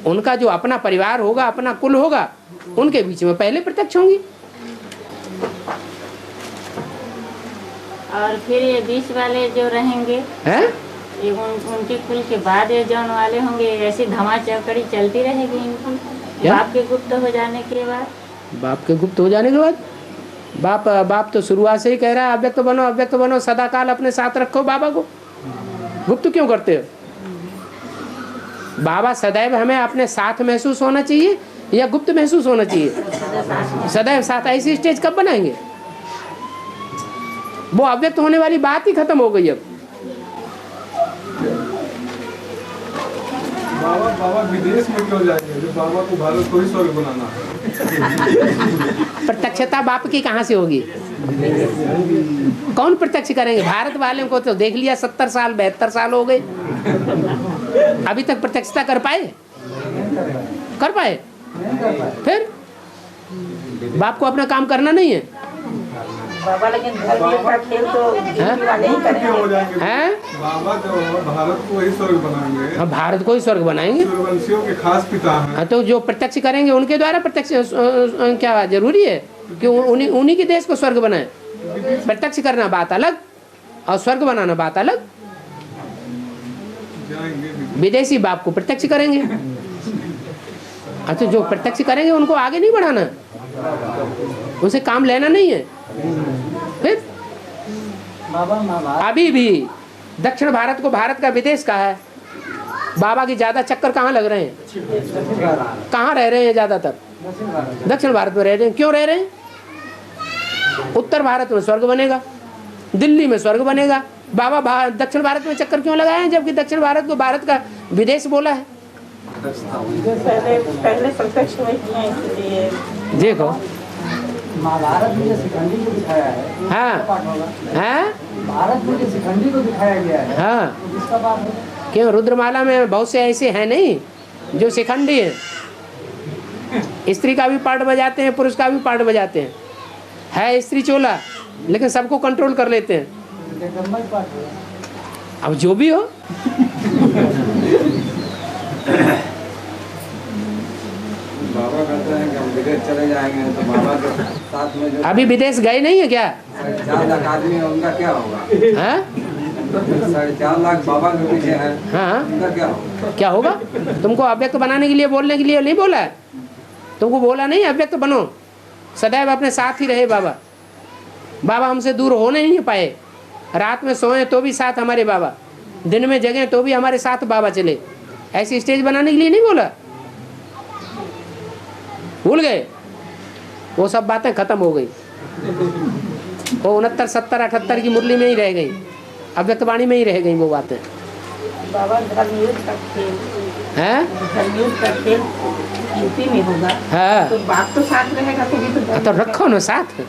Speaker 1: उनका जो अपना परिवार होगा, अपना कुल होगा, उनके बीच में पहले प्रत्यक्ष होंगी।
Speaker 4: और फिर ये बीच वाले जो रहेंगे
Speaker 1: हैं?
Speaker 4: ये उनके कुल के बाद ये जौन वाले होंगे, ऐसी धमा चौकड़ी चलती रहेगी इनकी।
Speaker 1: क्या?
Speaker 4: बाप के गुप्त हो जाने के बाद।
Speaker 1: बाप के गुप्त हो जाने के बाद बाप तो शुरुआत से ही कह रहा है अव्यक्त बनो, अव्यक्त बनो, सदा काल अपने साथ रखो बाबा को। गुप्त क्यों करते हो? बाबा सदैव हमें अपने साथ महसूस होना चाहिए या गुप्त महसूस होना चाहिए? सदैव साथ। ऐसी स्टेज कब बनाएंगे? वो अव्यक्त होने वाली बात ही खत्म हो गई अब।
Speaker 6: बाबा विदेश में क्यों जाएंगे जब बाबा को भारत को ही स्वर्ग बनाना है?
Speaker 1: प्रत्यक्षता बाप की कहाँ से होगी? कौन प्रत्यक्ष करेंगे? भारत वाले को तो देख लिया, 70 साल 72 साल हो गए, अभी तक प्रत्यक्षता कर पाए? कर पाए? फिर बाप को अपना काम करना नहीं है?
Speaker 3: बाबा लेकिन धर्म का खेल तो यूपी वाले ही करेंगे।
Speaker 1: हैं?
Speaker 6: बाबा जो भारत को ही स्वर्ग बनाएंगे।
Speaker 1: हम भारत को ही स्वर्ग बनाएंगे।
Speaker 6: सूर्यवंशियों के खास पिता हैं।
Speaker 1: तो जो प्रत्यक्ष करेंगे उनके द्वारा प्रत्यक्ष क्या जरूरी है कि उन्हीं के देश को स्वर्ग बनाए? प्रत्यक्ष करना बात अलग और स्वर्ग बनाना बात अलग। विदेशी बाप को प्रत्यक्ष करेंगे, अच्छा जो प्रत्यक्ष करेंगे उनको आगे नहीं बढ़ाना, उसे काम लेना नहीं है। फिर अभी भी दक्षिण भारत को भारत का विदेश कहा है। बाबा की ज्यादा चक्कर कहाँ लग रहे हैं? कहाँ रह रहे हैं ज्यादातर? दक्षिण भारत में रह रहे हैं। क्यों रह रहे हैं? उत्तर भारत में स्वर्ग बनेगा, दिल्ली में स्वर्ग बनेगा। बाबा दक्षिण भारत में चक्कर क्यों लगाए हैं जबकि दक्षिण भारत को भारत का विदेश बोला है?
Speaker 3: पहले प्रत्यक्ष में किए इसलिए।
Speaker 1: देखो
Speaker 5: महाभारत में जो शिखंडी को दिखाया है,
Speaker 1: हाँ हाँ
Speaker 5: भारत में जो शिखंडी को दिखाया गया है,
Speaker 1: हाँ,
Speaker 5: तो किसका बात है?
Speaker 1: क्यों? रुद्रमाला में बहुत से ऐसे हैं नहीं जो शिखंडी हैं। स्त्री का भी पार्ट बजाते हैं, पुरुष का भी पार्ट बजाते हैं। है स्त्री चोला लेकिन सबको कंट्रोल कर लेते हैं। अब जो भी हो
Speaker 8: बाबा कहते हैं कि हम विदेश चले जाएंगे तो बाबा के साथ में जो
Speaker 1: अभी विदेश गए नहीं है क्या?
Speaker 8: 4 लाख आदमी है उनका क्या होगा?
Speaker 1: हाँ
Speaker 8: 4.5 लाख बाबा के पीछे है,
Speaker 1: हाँ
Speaker 8: उनका क्या होगा?
Speaker 1: क्या होगा? तुमको अव्यक्त बनाने के लिए, बोलने के लिए नहीं बोला है? तुमको बोला नहीं अव्यक्त बनो, सदैव अपने साथ ही रहे बाबा। बाबा हमसे दूर हो नहीं पाए। रात में सोए तो भी साथ हमारे बाबा, दिन में जगें तो भी हमारे साथ बाबा चले। ऐसी स्टेज बनाने के लिए नहीं बोला? भूल गए? वो सब बातें खत्म हो गई। वो 69, 70, 78 की मुरली में ही रह गई, अव्यक्तवाणी में ही रह गई वो बातें।
Speaker 3: बाबा धर्मयुद्ध का खेल,
Speaker 1: हैं?
Speaker 3: धर्मयुद्ध का खेल यूपी में होगा।
Speaker 1: हाँ
Speaker 3: तो बाप तो साथ रहेगा तभी
Speaker 1: तो रखो ना साथ।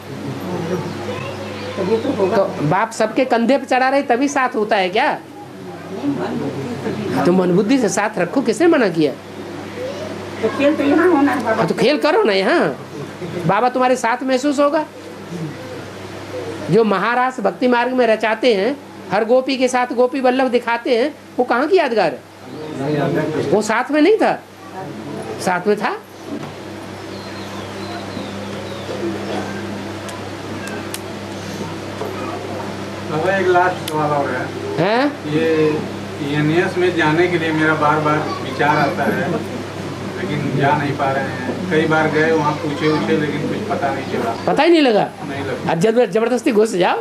Speaker 3: तभी तो होगा।
Speaker 1: तो बाप सबके कंधे पे चढ़ा रहे तभी साथ होता है क्या? तो मन बुद्धि से साथ रखो, किसने मना किया?
Speaker 3: तो खेल तो यहाँ होना है बाबा।
Speaker 1: तो खेल करो ना यहाँ, बाबा तुम्हारे साथ महसूस होगा। जो महारास भक्ति मार्ग में रचाते हैं, हर गोपी के साथ गोपी वल्लभ दिखाते हैं, वो कहाँ की यादगार है? वो साथ में नहीं था? साथ में था।
Speaker 6: बाबा एक लास्ट सवाल और है।
Speaker 1: हैं?
Speaker 6: ये एनियस में जाने के लिए मेरा बार बार विचार आता है लेकिन जा नहीं पा रहे हैं। कई बार गए वहाँ पूछे लेकिन कुछ पता नहीं चला।
Speaker 1: पता ही नहीं लगा?
Speaker 6: नहीं लगा।
Speaker 1: अब जबरदस्ती घुस जाओ।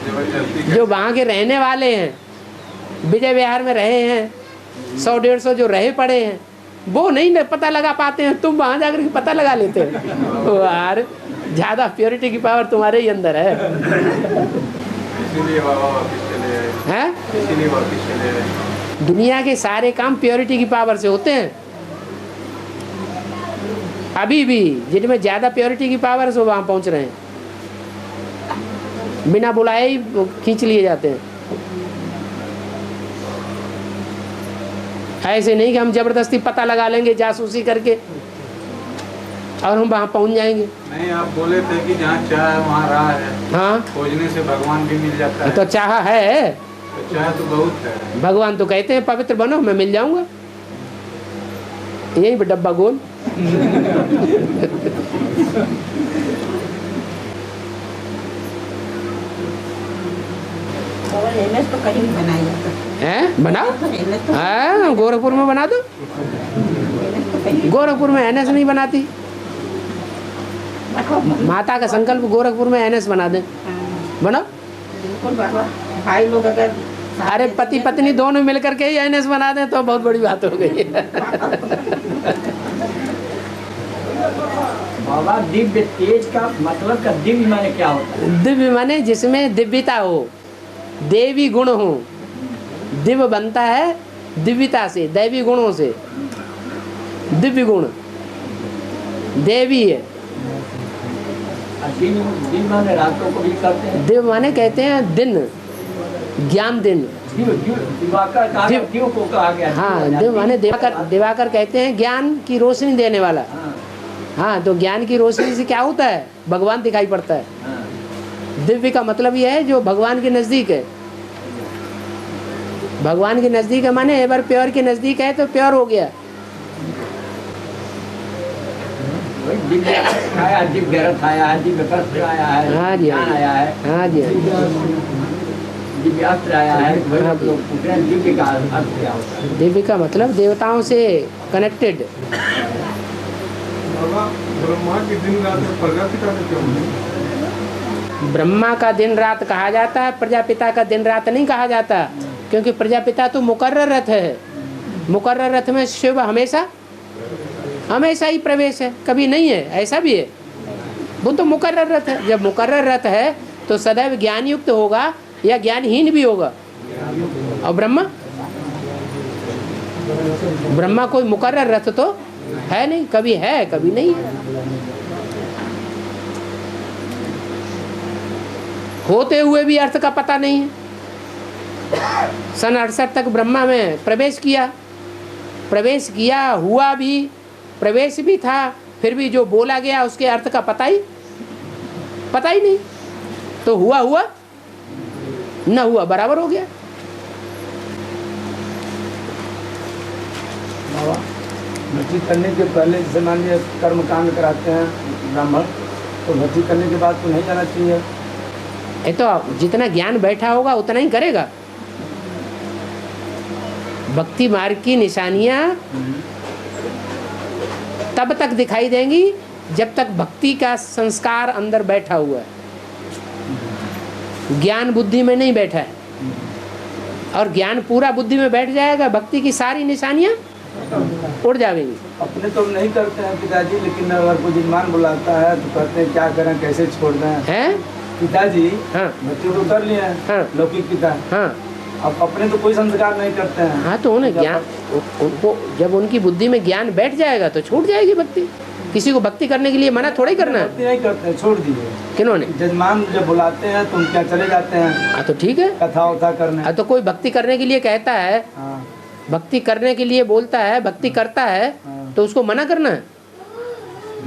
Speaker 6: जबरदस्ती
Speaker 1: जो वहाँ के रहने वाले हैं, विजय विहार में रहे हैं, 100-150 जो रहे पड़े हैं, वो नहीं पता लगा पाते हैं। तुम वहाँ जाकर के पता लगा लेते हो। यार ज्यादा प्योरिटी की पावर तुम्हारे ही अंदर है।
Speaker 6: इसीलिए बाबा वापिस चले आए।
Speaker 1: हैं?
Speaker 6: इसीलिए वापिस चले आए।
Speaker 1: दुनिया के सारे काम प्योरिटी की पावर से होते हैं। अभी भी जिनमें ज्यादा प्योरिटी की पावर है वो वहाँ पहुँच रहे हैं। बिना बुलाए ही खींच लिए जाते हैं। ऐसे नहीं कि हम जबरदस्ती पता लगा लेंगे जासूसी करके और हम वहाँ पहुँच जाएंगे।
Speaker 6: नहीं, आप बोले थे कि जहाँ चाह है वहाँ राह है।
Speaker 1: हाँ,
Speaker 6: खोजने से भगवान भी मिल जाता है।
Speaker 1: तो चाह है,
Speaker 6: तो चाह तो बहुत है।
Speaker 1: भगवान तो कहते हैं पवित्र बनो, मैं मिल जाऊंगा यही पे डब्बा गोल।
Speaker 3: एमएस तो कहीं भी बनाया जाता
Speaker 1: है, बनाओ।
Speaker 3: एमएस तो
Speaker 1: हाँ, गोरखपुर में बना दो। गोरखपुर में एनएस नहीं बनाती। माता का संकल्प गोरखपुर में एनएस बना दे। बनाओ।
Speaker 3: बिल्कुल बाबा, भाई लोग अगर
Speaker 1: अरे पति पत्नी दोनों मिलकर के ही एनएस बना दें तो बहुत बड़ी बात हो गई।
Speaker 5: बाबा दिव्य तेज का मतलब का दिव्य माने क्या होता है?
Speaker 1: दिव्य माने जिसमें दिव्यता हो, देवी गुण हो। दिव्य बनता है दिव्यता से, दैवी गुणों से। दिव्य गुण देवी है।
Speaker 5: दिन माने रातों को भी करते हैं।
Speaker 1: दिव्य माने कहते हैं दिन, ज्ञान दिन।
Speaker 5: दिवाकर कहा गया, दिव को कहा गया।
Speaker 1: हाँ, दिव्य माने दिवाकर। दिवाकर कहते हैं ज्ञान की रोशनी देने वाला।
Speaker 5: हाँ,
Speaker 1: हाँ, तो ज्ञान की रोशनी से क्या होता है? भगवान दिखाई पड़ता है।
Speaker 5: हाँ।
Speaker 1: दिव्य का मतलब यह है जो भगवान के नजदीक है। भगवान के नजदीक है माने एवर प्योर के नजदीक है तो प्योर हो गया।
Speaker 5: दिव्य आया, दिव्य रथ आया है, दिव्य वस्त्र आया है,
Speaker 1: हाँ जी,
Speaker 5: ज्ञान आया है,
Speaker 1: हाँ जी,
Speaker 5: दिव्य अस्त्र आया है।
Speaker 1: हाँ जी।
Speaker 5: लोग पूछ रहे हैं दिव्य का अर्थ क्या होता है?
Speaker 1: दिव्य का मतलब देवताओं से कनेक्टेड।
Speaker 6: ब्रह्मा की दिन रात प्रजापिता ने क्यों नहीं?
Speaker 1: ब्रह्मा का दिन रात कहा जाता है, प्रजापिता का दिन रात नहीं कहा जाता, क्योंकि प्रजापिता तो मुकर्रर रथ है। मुकर्रर रथ में शिव हमेशा हमेशा ही प्रवेश है, कभी नहीं है, ऐसा भी है। वो तो मुकर्रर रथ है। जब मुकर्रर रथ है तो सदैव ज्ञान युक्त होगा या ज्ञानहीन भी होगा। और ब्रह्मा कोई मुकर्रर रथ तो है नहीं, कभी है कभी नहीं है। होते हुए भी अर्थ का पता नहीं है। सन 68 तक ब्रह्मा में प्रवेश किया, हुआ भी, प्रवेश भी था, फिर भी जो बोला गया उसके अर्थ का पता ही नहीं। तो हुआ न हुआ बराबर हो गया।
Speaker 8: भक्ति करने के पहले जैसे मान लीजिए कर्म कांड कराते हैं ब्राह्मण, तो भक्ति करने के बाद तो नहीं जाना चाहिए।
Speaker 1: ये तो जितना ज्ञान बैठा होगा उतना ही करेगा। भक्ति मार्ग की निशानियां तब तक दिखाई देंगी जब तक भक्ति का संस्कार अंदर बैठा हुआ है, ज्ञान बुद्धि में नहीं बैठा है। और ज्ञान पूरा बुद्धि में बैठ जाएगा, भक्ति की सारी निशानियां उड़ जाएंगी।
Speaker 8: अपने तो नहीं करते हैं पिताजी, लेकिन अगर कोई जजमान बुलाता है तो कहते हैं क्या करें, कैसे छोड़ दें।
Speaker 1: हैं
Speaker 8: पिताजी
Speaker 1: हाँ
Speaker 8: भक्ति तो कर लिए हैं,
Speaker 1: हाँ
Speaker 8: लौकिक पिता,
Speaker 1: हाँ
Speaker 8: अब अपने तो कोई संस्कार नहीं करते हैं।
Speaker 1: हाँ, तो उन्हें ज्ञान, उनको जब उनकी बुद्धि में ज्ञान बैठ जाएगा तो छूट जाएगी भक्ति। किसी को भक्ति करने के लिए मना थोड़ी करना है।
Speaker 8: भक्ति नहीं करते हैं, छोड़ दिए।
Speaker 1: किन्होंने?
Speaker 8: जजमान जब बुलाते हैं तो उनके यहाँ चले जाते हैं।
Speaker 1: हाँ तो ठीक है,
Speaker 8: कथा उथा करने।
Speaker 1: हाँ तो कोई भक्ति करने के लिए कहता है,
Speaker 8: हाँ,
Speaker 1: भक्ति करने के लिए बोलता है, भक्ति करता है, तो उसको मना करना है?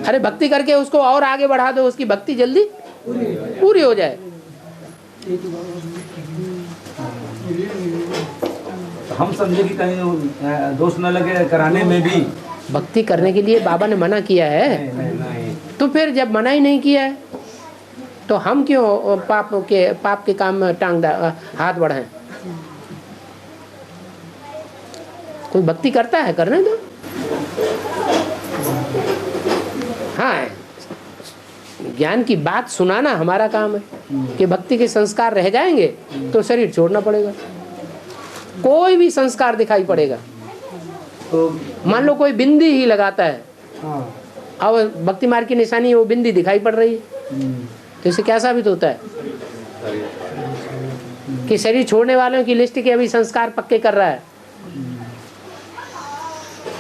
Speaker 1: अरे भक्ति करके उसको और आगे बढ़ा दो, उसकी भक्ति जल्दी पूरी हो जाए।
Speaker 8: तो हम समझे कि कहीं दोष न लगे कराने में भी।
Speaker 1: भक्ति करने के लिए बाबा ने मना किया है, तो फिर जब मना ही नहीं किया है तो हम क्यों पाप के काम में हाथ बढ़ाएं? कोई भक्ति करता है, करने दो। हाँ, ज्ञान की बात सुनाना हमारा काम है कि भक्ति के संस्कार रह जाएंगे तो शरीर छोड़ना पड़ेगा। कोई भी संस्कार दिखाई पड़ेगा।
Speaker 8: तो
Speaker 1: मान लो कोई बिंदी ही लगाता है,
Speaker 8: हाँ,
Speaker 1: और भक्ति मार्ग की निशानी वो बिंदी दिखाई पड़ रही है, तो इससे क्या साबित होता है? कि शरीर छोड़ने वालों की लिस्ट के अभी संस्कार पक्के कर रहा है।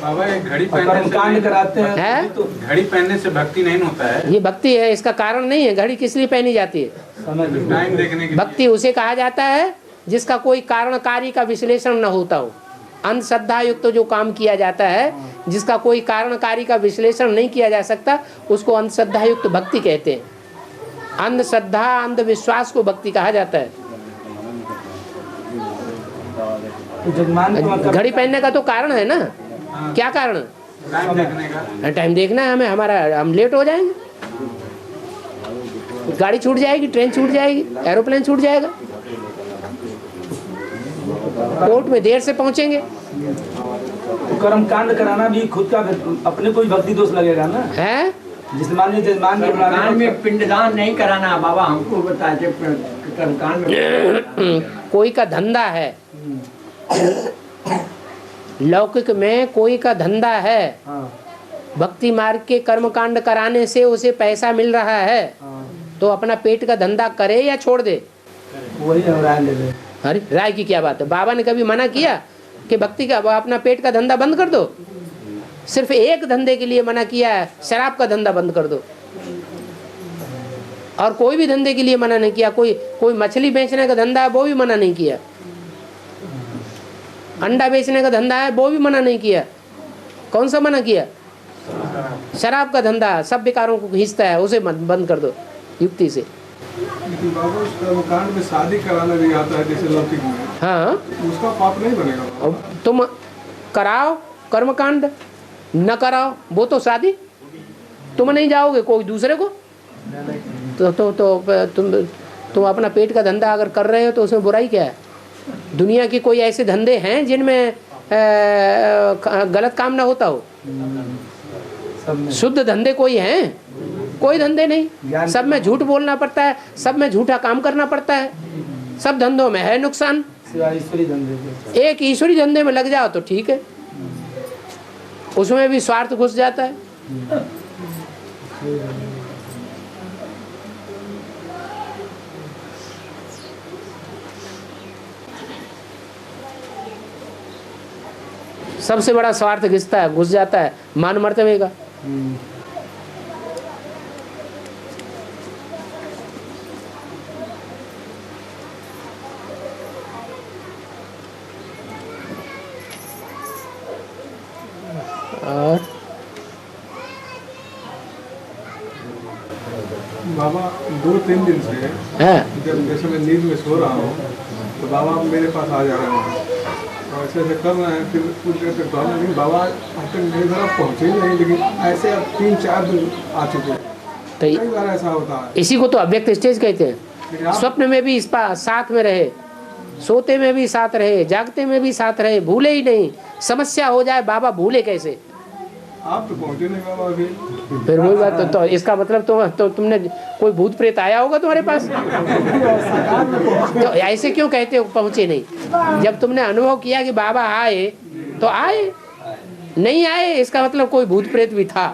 Speaker 6: बाबा एक घड़ी
Speaker 8: कर्म
Speaker 6: पहनने
Speaker 8: कांड
Speaker 6: से
Speaker 8: कराते हैं
Speaker 1: है?
Speaker 8: तो
Speaker 6: घड़ी पहनने से भक्ति नहीं होता है।
Speaker 1: ये भक्ति है, इसका कारण नहीं है। घड़ी किस लिए पहनी जाती है?
Speaker 6: टाइम देखने की
Speaker 1: भक्ति उसे कहा जाता है जिसका कोई कारणकारी का विश्लेषण न होता हो। अंधश्रद्धा युक्त तो जो काम किया जाता है, जिसका कोई कारणकारी का विश्लेषण नहीं किया जा सकता, उसको अंधश्रद्धा युक्त भक्ति कहते हैं। अंधश्रद्धा अंधविश्वास को भक्ति कहा जाता है। घड़ी पहनने का तो कारण है ना, क्या कारण?
Speaker 6: टाइम देखने का।
Speaker 1: टाइम देखना है हमें, हमारा हम लेट हो जाएंगे, गाड़ी छूट जाएगी, ट्रेन छूट जाएगी, एरोप्लेन छूट जाएगा, कोर्ट में देर से पहुंचेंगे।
Speaker 5: तो कर्म कांड कराना भी खुद का अपने को ही भक्ति दोष लगेगा ना
Speaker 1: है।
Speaker 5: जिस मान लीजिए जजमान के
Speaker 2: कर्मकांड में पिंडदान नहीं कराना बाबा हमको बताते। कर्मकांड में
Speaker 1: कोई का धंधा है, लौकिक में कोई का धंधा है, भक्ति मार्ग के कर्मकांड कराने से उसे पैसा मिल रहा है, तो अपना पेट का धंधा करे या छोड़ दे?
Speaker 5: वही हम राय ले ले।
Speaker 1: अरे राय की क्या बात है? बाबा ने कभी मना किया कि भक्ति का अपना पेट का धंधा बंद कर दो? सिर्फ एक धंधे के लिए मना किया है, शराब का धंधा बंद कर दो, और कोई भी धंधे के लिए मना नहीं किया। कोई मछली बेचने का धंधा है वो भी मना नहीं किया, अंडा बेचने का धंधा है वो भी मना नहीं किया। कौन सा मना किया? शराब का धंधा सब बेकारों को खींचता है, उसे बंद कर दो युक्ति से।
Speaker 9: लेकिन बाबा उस कर्मकांड में शादी कराना नहीं आता है जैसे लौकिक में,
Speaker 1: हाँ,
Speaker 9: उसका पाप नहीं बनेगा?
Speaker 1: अब तुम कराओ कर्मकांड, न कराओ वो तो शादी, तुम नहीं जाओगे कोई दूसरे को, तो तुम अपना पेट का धंधा अगर कर रहे हो तो उसमें बुराई क्या है? दुनिया की कोई ऐसे धंधे हैं जिनमें गलत काम ना होता हो? शुद्ध धंधे कोई हैं? कोई धंधे नहीं, सब में झूठ बोलना पड़ता है, सब में झूठा काम करना पड़ता है, सब धंधों में है नुकसान। एक ईश्वरी धंधे में लग जाओ तो ठीक है, उसमें भी स्वार्थ घुस जाता है। सबसे बड़ा स्वार्थ घुस जाता है मान मर्तबे का। और
Speaker 9: बाबा 2-3 दिन से जब जैसे मैं नींद में सो रहा हूँ तो बाबा मेरे पास आ जा रहे हैं और ऐसे ऐसे कर रहे हैं। फिर कुछ देर तक कहना नहीं बाबा अब तक मेरे घर आप पहुँचे ही नहीं, लेकिन ऐसे अब 3-4 दिन आ चुके हैं, कई बार ऐसा होता है।
Speaker 1: इसी को तो अव्यक्त स्टेज कहते हैं। स्वप्न में भी साथ में रहे, सोते में भी साथ रहे, जागते में भी साथ रहे, भूले ही नहीं। समस्या हो जाए बाबा भूले कैसे?
Speaker 9: आप तो पहुँचे नहीं बाबा अभी।
Speaker 1: फिर वही बात तो इसका मतलब तो तुमने कोई भूत प्रेत आया होगा तुम्हारे पास, तो ऐसे क्यों कहते हो पहुँचे नहीं? जब तुमने अनुभव किया कि बाबा आए तो आए, नहीं आए इसका मतलब कोई भूत प्रेत भी था।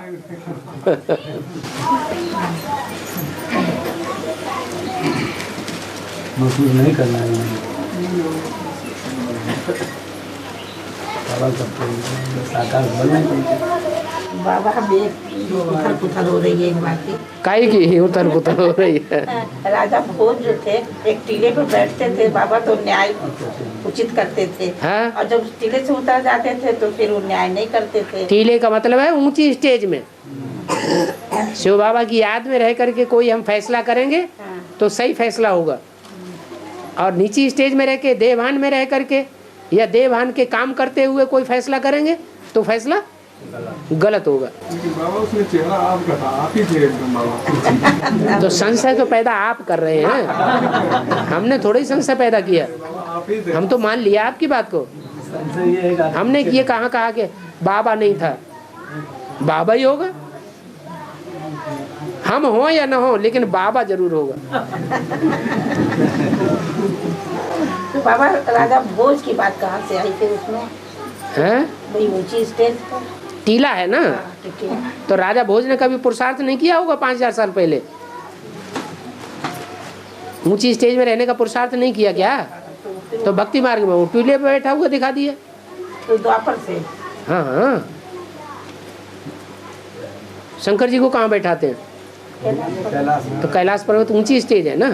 Speaker 5: महसूस नहीं करना है
Speaker 3: बाबा हमें उथल पुथल हो रही है एक बात की।
Speaker 1: काहे की उथल पुथल हो रही है?
Speaker 3: राजा भोज जो थे एक टीले पर बैठते थे बाबा, तो न्याय उचित करते थे।
Speaker 1: हाँ?
Speaker 3: और जब टीले से उतर जाते थे तो फिर वो न्याय नहीं करते थे।
Speaker 1: टीले का मतलब है ऊंची स्टेज में। शिव बाबा की याद में रह करके कोई हम फैसला करेंगे तो सही फैसला होगा, और नीची स्टेज में रह के देवभान में रह करके या देवभान के काम करते हुए कोई फैसला करेंगे तो फैसला गलत होगा।
Speaker 9: बाबा उसमें चेहरा आपका था, आप ही थे एकदम बाबा।
Speaker 1: तो संशय तो पैदा आप कर रहे हैं, हमने थोड़ी संशय पैदा किया। हम तो मान लिया आपकी बात को, हमने ये कहा कि बाबा नहीं था, बाबा ही होगा। हम हो या न हो लेकिन बाबा जरूर होगा।
Speaker 3: तो बाबा राजा भोज की बात कहाँ से आई थी उसमें?
Speaker 1: हैं?
Speaker 3: वही ऊंची स्टेज पर
Speaker 1: टीला है ना, तो राजा भोज ने कभी पुरुषार्थ नहीं किया होगा 5000 साल पहले? ऊंची स्टेज में रहने का पुरुषार्थ नहीं किया क्या? तो भक्ति मार्ग में वो टीले पे बैठा हुआ दिखा दिया।
Speaker 3: तो द्वापर से।
Speaker 1: हाँ हाँ, शंकर जी को कहाँ बैठाते हैं? तो कैलाश पर्वत ऊंची स्टेज है ना।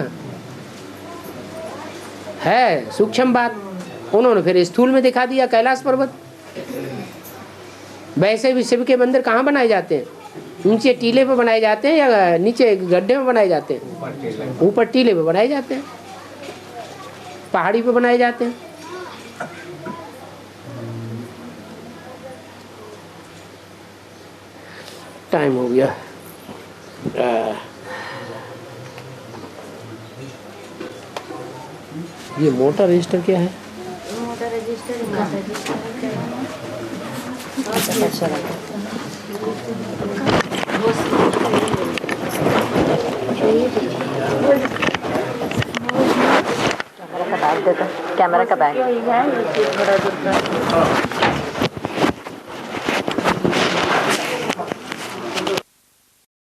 Speaker 1: है सूक्ष्म बात। उन्होंने फिर स्थूल में दिखा दिया कैलाश पर्वत। वैसे भी शिव के मंदिर कहाँ बनाए जाते हैं? नीचे टीले पे बनाए जाते हैं या नीचे गड्ढे में बनाए जाते हैं? ऊपर टीले पे बनाए जाते हैं, पहाड़ी पे बनाए जाते हैं। टाइम हो गया। ये मोटर रजिस्टर क्या है?
Speaker 4: मोटर रजिस्टर कैमरा का बैग